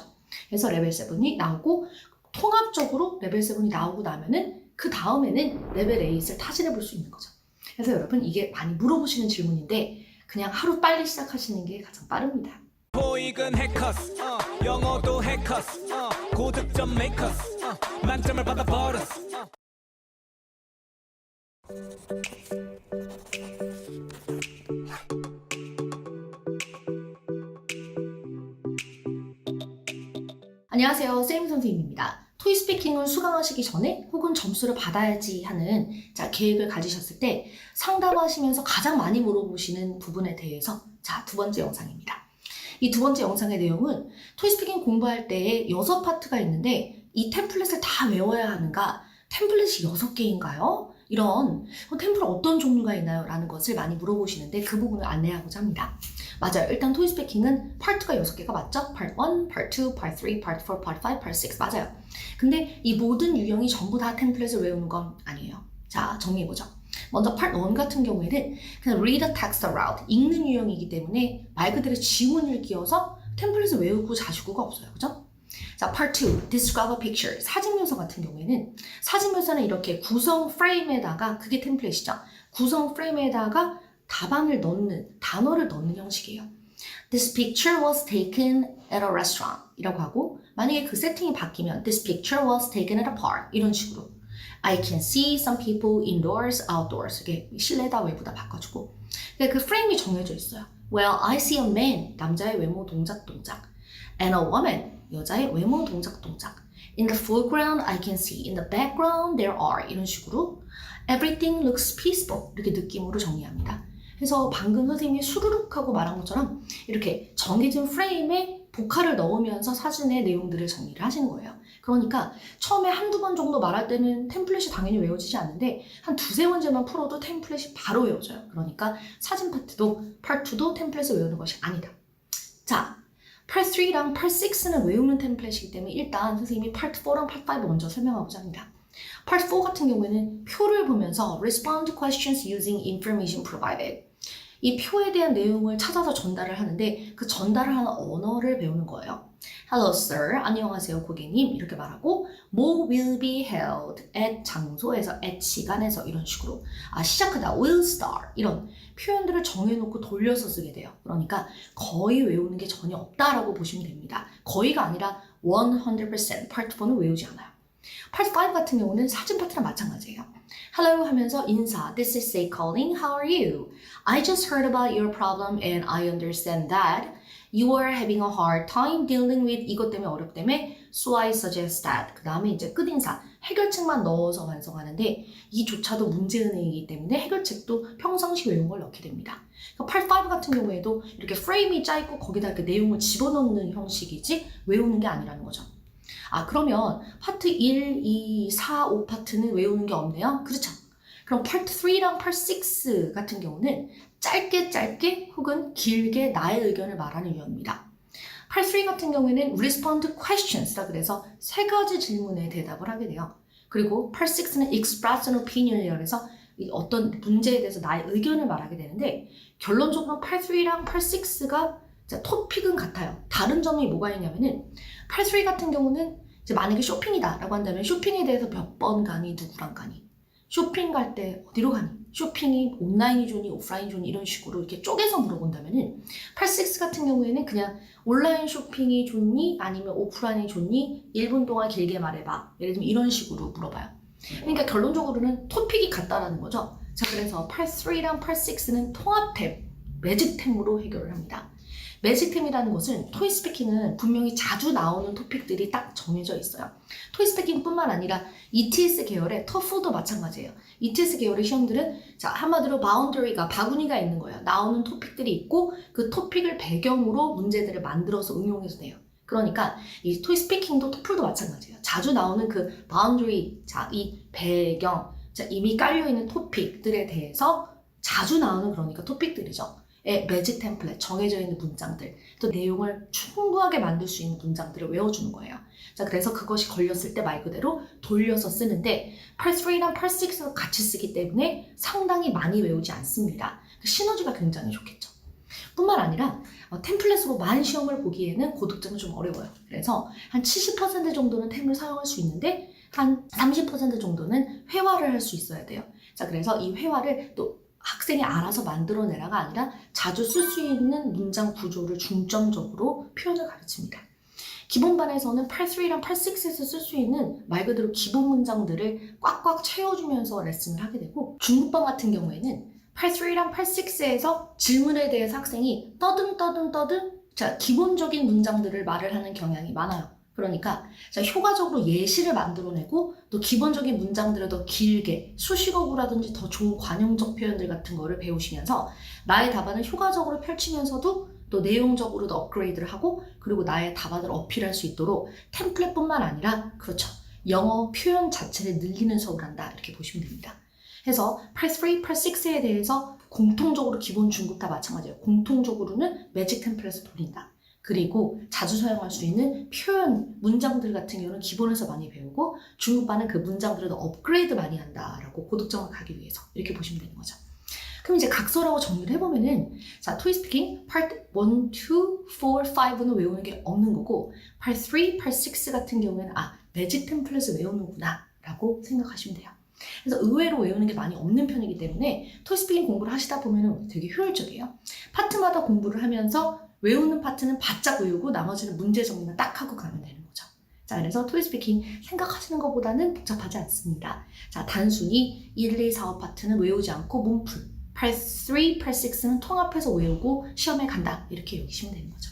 그래서 레벨 7이 나오고 통합적으로 레벨 7이 나오고 나면은 그 다음에는 레벨 8을 타진해 볼 수 있는 거죠. 그래서 여러분 이게 많이 물어보시는 질문인데 그냥 하루 빨리 시작하시는 게 가장 빠릅니다. 토익은 해커스, 영어도 해커스, 고득점 메이커스, 만점을 받아버렸어. 안녕하세요, 쌤 선생님입니다. 토익스피킹을 수강하시기 전에 혹은 점수를 받아야지 하는 계획을 가지셨을 때 상담하시면서 가장 많이 물어보시는 부분에 대해서 두 번째 영상입니다. 이 두 번째 영상의 내용은 토익스피킹 공부할 때에 6파트가 있는데 이 템플릿을 다 외워야 하는가? 템플릿이 6개인가요? 이런 템플릿 어떤 종류가 있나요? 라는 것을 많이 물어보시는데 그 부분을 안내하고자 합니다. 맞아요. 일단 토익스피킹은 파트가 6개가 맞죠? Part 1, Part 2, Part 3, Part 4, Part 5, Part 6 맞아요. 근데 이 모든 유형이 전부 다 템플릿을 외우는 건 아니에요. 자, 정리해보죠. 먼저 Part 1 같은 경우에는 그냥 read the text aloud, 읽는 유형이기 때문에 말 그대로 지문을 끼워서 템플릿을 외우고 자시고가 없어요. 그죠? 자, Part 2, describe a picture, 사진 묘사 같은 경우에는 사진 묘사는 이렇게 구성 프레임에다가 그게 템플릿이죠. 구성 프레임에다가 답안을 넣는, 단어를 넣는 형식이에요. This picture was taken at a restaurant 이라고 하고 만약에 그 세팅이 바뀌면 This picture was taken at a park 이런 식으로 I can see some people indoors, outdoors 이렇게 실내다 외부다 바꿔주고 그러니까 그 프레임이 정해져 있어요. Well, I see a man, 남자의 외모 동작 and a woman, 여자의 외모 동작 In the foreground, I can see. In the background, there are 이런 식으로 Everything looks peaceful 이렇게 느낌으로 정리합니다. 그래서 방금 선생님이 수르륵 하고 말한 것처럼 이렇게 정해진 프레임에 복화를 넣으면서 사진의 내용들을 정리를 하시는 거예요. 그러니까 처음에 한두 번 정도 말할 때는 템플릿이 당연히 외워지지 않는데 한 두세 번째만 풀어도 템플릿이 바로 외워져요. 그러니까 사진 파트도 Part 2도 템플릿을 외우는 것이 아니다. 자, Part 3랑 Part 6는 외우는 템플릿이기 때문에 일단 선생님이 Part 4랑 Part 5 먼저 설명하고자 합니다. Part 4 같은 경우에는 표를 보면서 Respond to questions using information provided. 이 표에 대한 내용을 찾아서 전달을 하는데 그 전달을 하는 언어를 배우는 거예요. Hello sir, 안녕하세요 고객님 이렇게 말하고 More will be held at 장소에서, at 시간에서 이런 식으로 시작하다, will start 이런 표현들을 정해놓고 돌려서 쓰게 돼요. 그러니까 거의 외우는 게 전혀 없다라고 보시면 됩니다. 거의가 아니라 100% Part 4는 외우지 않아요. Part 5 같은 경우는 사진 파트랑 마찬가지예요. Hello 하면서 인사. This is Say calling. How are you? I just heard about your problem and I understand that you are having a hard time dealing with 이것 때문에 어렵다며 So I suggest that. 그 다음에 이제 끝인사. 해결책만 넣어서 완성하는데 이조차도 문제은행이기 때문에 해결책도 평상시 외운 걸 넣게 됩니다. 그러니까 Part 5 같은 경우에도 이렇게 프레임이 짜있고 거기다 이렇게 내용을 집어넣는 형식이지 외우는 게 아니라는 거죠. 그러면 파트 1, 2, 4, 5 파트는 외우는 게 없네요. 그렇죠. 그럼 파트 3랑 파트 6 같은 경우는 짧게 혹은 길게 나의 의견을 말하는 유형입니다. 파트 3 같은 경우에는 respond to questions라 그래서 3가지 질문에 대답을 하게 돼요. 그리고 파트 6는 express an opinion이라 해서 어떤 문제에 대해서 나의 의견을 말하게 되는데 결론적으로 파트 3랑 파트 6가 토픽은 같아요. 다른 점이 뭐가 있냐면은 Part 3 같은 경우는 이제 만약에 쇼핑이다 라고 한다면 쇼핑에 대해서 몇 번 가니 누구랑 가니 쇼핑 갈 때 어디로 가니 쇼핑이 온라인이 좋니 오프라인이 좋니 이런 식으로 이렇게 쪼개서 물어본다면은 Part 6 같은 경우에는 그냥 온라인 쇼핑이 좋니 아니면 오프라인이 좋니 1분 동안 길게 말해봐 예를 들면 이런 식으로 물어봐요. 그러니까 결론적으로는 토픽이 같다라는 거죠. 자, 그래서 Part 3랑 Part 6는 통합템, 매직템으로 해결을 합니다. 매직템이라는 것은 토익스피킹은 분명히 자주 나오는 토픽들이 딱 정해져 있어요. 토익스피킹뿐만 아니라 ETS 계열의 터프도 마찬가지예요. ETS 계열의 시험들은 한마디로 바운더리가, 바구니가 있는 거예요. 나오는 토픽들이 있고 그 토픽을 배경으로 문제들을 만들어서 응용해서 내요. 그러니까 이 토익스피킹도 토플도 마찬가지예요. 자주 나오는 그 바운더리, 이 배경, 이미 깔려있는 토픽들에 대해서 자주 나오는 그러니까 토픽들이죠. 매직 템플릿, 정해져 있는 문장들, 또 내용을 충분하게 만들 수 있는 문장들을 외워주는 거예요. 자, 그래서 그것이 걸렸을 때 말 그대로 돌려서 쓰는데 Part 3랑 Part 6을 같이 쓰기 때문에 상당히 많이 외우지 않습니다. 시너지가 굉장히 좋겠죠. 뿐만 아니라 템플릿으로 많은 시험을 보기에는 고득점은 좀 어려워요. 그래서 한 70% 정도는 템을 사용할 수 있는데 한 30% 정도는 회화를 할 수 있어야 돼요. 자, 그래서 이 회화를 또 학생이 알아서 만들어내라가 아니라 자주 쓸 수 있는 문장 구조를 중점적으로 표현을 가르칩니다. 기본반에서는 Part 3랑 Part 6에서 쓸 수 있는 말 그대로 기본 문장들을 꽉꽉 채워주면서 레슨을 하게 되고, 중급반 같은 경우에는 Part 3랑 Part 6에서 질문에 대해서 학생이 떠듬 자, 기본적인 문장들을 말을 하는 경향이 많아요. 그러니까 자, 효과적으로 예시를 만들어내고 또 기본적인 문장들을 더 길게 수식어구라든지 더 좋은 관용적 표현들 같은 거를 배우시면서 나의 답안을 효과적으로 펼치면서도 또 내용적으로도 업그레이드를 하고, 그리고 나의 답안을 어필할 수 있도록 템플릿뿐만 아니라, 그렇죠, 영어 표현 자체를 늘리는 수업을 한다, 이렇게 보시면 됩니다. 해서 Part 3, Part 6에 대해서 공통적으로 기본 중급 다 마찬가지예요. 공통적으로는 매직 템플릿을 돌린다. 그리고 자주 사용할 수 있는 표현, 문장들 같은 경우는 기본에서 많이 배우고, 중급반은 그 문장들을 더 업그레이드 많이 한다라고 고득점을 가기 위해서 이렇게 보시면 되는 거죠. 그럼 이제 각서라고 정리를 해보면은, 자, 토익 스피킹 Part 1, 2, 4, 5는 외우는 게 없는 거고, Part 3, Part 6 같은 경우에는 매직 템플릿을 외우는구나 라고 생각하시면 돼요. 그래서 의외로 외우는 게 많이 없는 편이기 때문에 토익 스피킹 공부를 하시다 보면 되게 효율적이에요. 파트마다 공부를 하면서 외우는 파트는 바짝 외우고 나머지는 문제 정리만 딱 하고 가면 되는 거죠. 자, 그래서 토익 스피킹 생각하시는 것보다는 복잡하지 않습니다. 자, 단순히 1, 2, 4, 5 파트는 외우지 않고 몸풀, Part 3, Part 6는 통합해서 외우고 시험에 간다, 이렇게 여기시면 되는 거죠.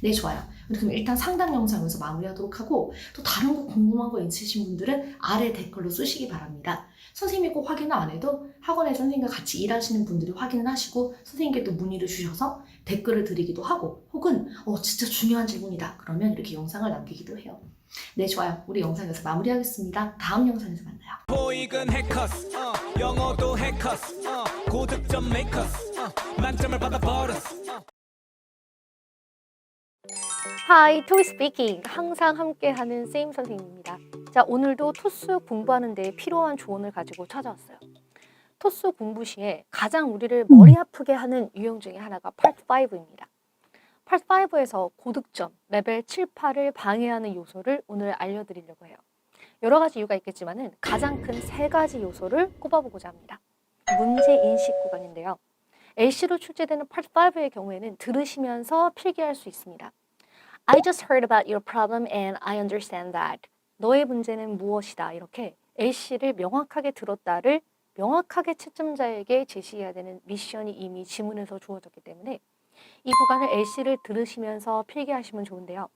네, 좋아요. 그럼 일단 상담 영상에서 마무리하도록 하고, 또 다른 거 궁금한 거 있으신 분들은 아래 댓글로 쓰시기 바랍니다. 선생님이 꼭 확인을 안 해도 학원에 선생님과 같이 일하시는 분들이 확인을 하시고 선생님께 또 문의를 주셔서 댓글을 드리기도 하고, 혹은 진짜 중요한 질문이다 그러면 이렇게 영상을 남기기도 해요. 네, 좋아요. 우리 영상에서 마무리하겠습니다. 다음 영상에서 만나요. 토익은 해커스 영어도 해커스 고득점 메이커스 만점을 받아버렸어. Hi, 토익 스피킹 항상 함께하는 쌤 선생님입니다. 자, 오늘도 토스 공부하는 데 필요한 조언을 가지고 찾아왔어요. 토스 공부 시에 가장 우리를 머리 아프게 하는 유형 중에 하나가 Part 5입니다. Part 5에서 고득점, 레벨 7, 8을 방해하는 요소를 오늘 알려드리려고 해요. 여러 가지 이유가 있겠지만은 가장 큰 세 가지 요소를 꼽아보고자 합니다. 문제 인식 구간인데요. LC로 출제되는 Part 5의 경우에는 들으시면서 필기할 수 있습니다. I just heard about your problem and I understand that. 너의 문제는 무엇이다. 이렇게 LC를 명확하게 들었다를 명확하게 채점자에게 제시해야 되는 미션이 이미 지문에서 주어졌기 때문에 이 구간을 LC를 들으시면서 필기하시면 좋은데요.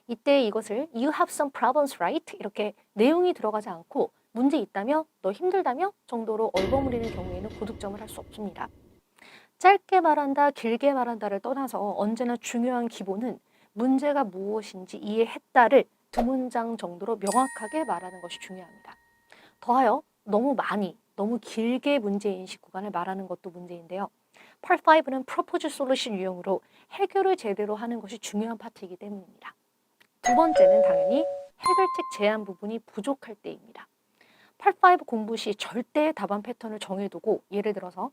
이때 이것을 You have some problems, right? 이렇게 내용이 들어가지 않고 문제 있다며? 너 힘들다며? 정도로 얼버무리는 경우에는 고득점을 할 수 없습니다. 짧게 말한다, 길게 말한다를 떠나서 언제나 중요한 기본은 문제가 무엇인지 이해했다를 두 문장 정도로 명확하게 말하는 것이 중요합니다. 더하여 너무 많이, 너무 길게 문제인식 구간을 말하는 것도 문제인데요. Part 5는 Propose Solution 유형으로 해결을 제대로 하는 것이 중요한 파트이기 때문입니다. 두 번째는 당연히 해결책 제안 부분이 부족할 때입니다. Part 5 공부 시 절대 답안 패턴을 정해두고, 예를 들어서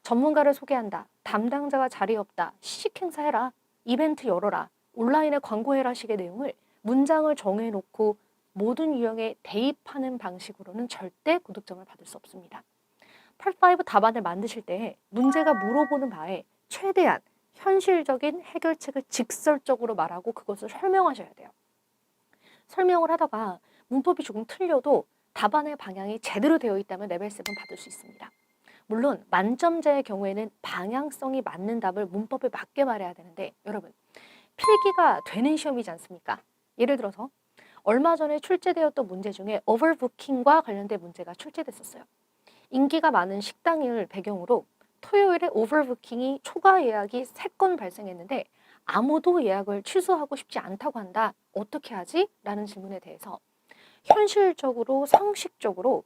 전문가를 소개한다, 담당자가 자리에 없다, 시식 행사해라, 이벤트 열어라, 온라인에 광고해라 식의 내용을 문장을 정해놓고 모든 유형에 대입하는 방식으로는 절대 고득점을 받을 수 없습니다. Part 5 답안을 만드실 때 문제가 물어보는 바에 최대한 현실적인 해결책을 직설적으로 말하고 그것을 설명하셔야 돼요. 설명을 하다가 문법이 조금 틀려도 답안의 방향이 제대로 되어 있다면 레벨 7 받을 수 있습니다. 물론 만점자의 경우에는 방향성이 맞는 답을 문법에 맞게 말해야 되는데, 여러분 필기가 되는 시험이지 않습니까? 예를 들어서 얼마 전에 출제되었던 문제 중에 오버부킹과 관련된 문제가 출제됐었어요. 인기가 많은 식당을 배경으로 토요일에 오버부킹이 초과 예약이 3건 발생했는데 아무도 예약을 취소하고 싶지 않다고 한다. 어떻게 하지? 라는 질문에 대해서 현실적으로 상식적으로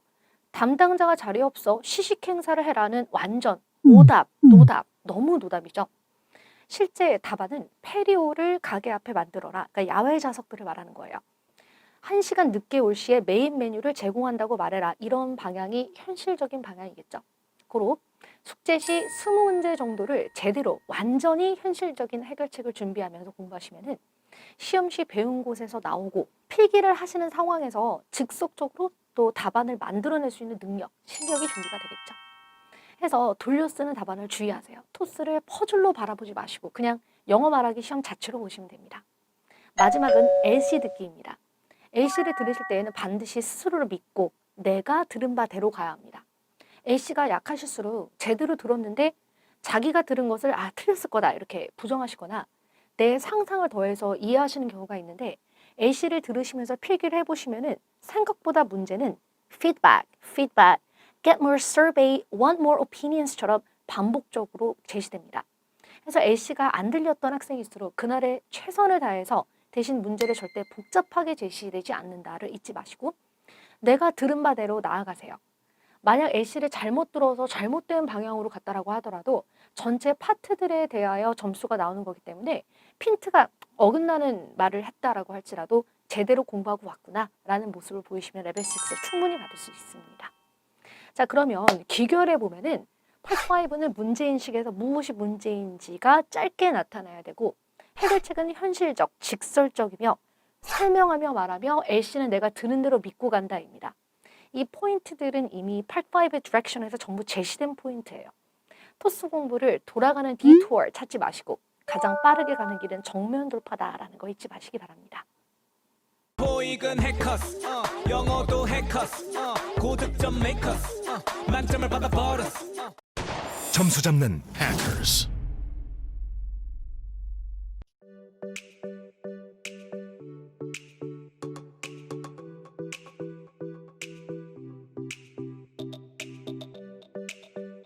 담당자가 자리에 없어 시식 행사를 해라는 완전 오답, 노답, 너무 노답이죠. 실제 답안은 페리오를 가게 앞에 만들어라. 그러니까 야외 좌석들을 말하는 거예요. 1시간 늦게 올 시에 메인 메뉴를 제공한다고 말해라. 이런 방향이 현실적인 방향이겠죠. 고로 숙제 시 20문제 정도를 제대로 완전히 현실적인 해결책을 준비하면서 공부하시면은 시험 시 배운 곳에서 나오고 필기를 하시는 상황에서 즉석적으로 또 답안을 만들어낼 수 있는 능력, 실력이 준비가 되겠죠. 해서 돌려 쓰는 답안을 주의하세요. 토스를 퍼즐로 바라보지 마시고 그냥 영어 말하기 시험 자체로 보시면 됩니다. 마지막은 LC 듣기입니다. LC를 들으실 때에는 반드시 스스로를 믿고 내가 들은 바대로 가야 합니다. LC가 약하실수록 제대로 들었는데 자기가 들은 것을 틀렸을 거다 이렇게 부정하시거나 내 상상을 더해서 이해하시는 경우가 있는데 LC를 들으시면서 필기를 해보시면은 생각보다 문제는 feedback, get more survey, want more opinions처럼 반복적으로 제시됩니다. 그래서 LC가 안 들렸던 학생일수록 그날의 최선을 다해서 대신 문제를 절대 복잡하게 제시되지 않는다를 잊지 마시고 내가 들은 바대로 나아가세요. 만약 LC를 잘못 들어서 잘못된 방향으로 갔다라고 하더라도 전체 파트들에 대하여 점수가 나오는 거기 때문에 핀트가 어긋나는 말을 했다라고 할지라도 제대로 공부하고 왔구나라는 모습을 보이시면 레벨 6 충분히 받을 수 있습니다. 자, 그러면 기결해 보면은 파트 5는 문제인식에서 무엇이 문제인지가 짧게 나타나야 되고 해결책은 현실적, 직설적이며 설명하며 말하며 LC는 내가 들은 대로 믿고 간다입니다. 이 포인트들은 이미 파트 5의 디렉션에서 전부 제시된 포인트예요. 토스 공부를 돌아가는 디투어 찾지 마시고 가장 빠르게 가는 길은 정면 돌파다라는 거 잊지 마시기 바랍니다. 토익은 해커스 영어도 해커스 고득점 메이커스 만점을 받아버렸어 점수 잡는 hackers.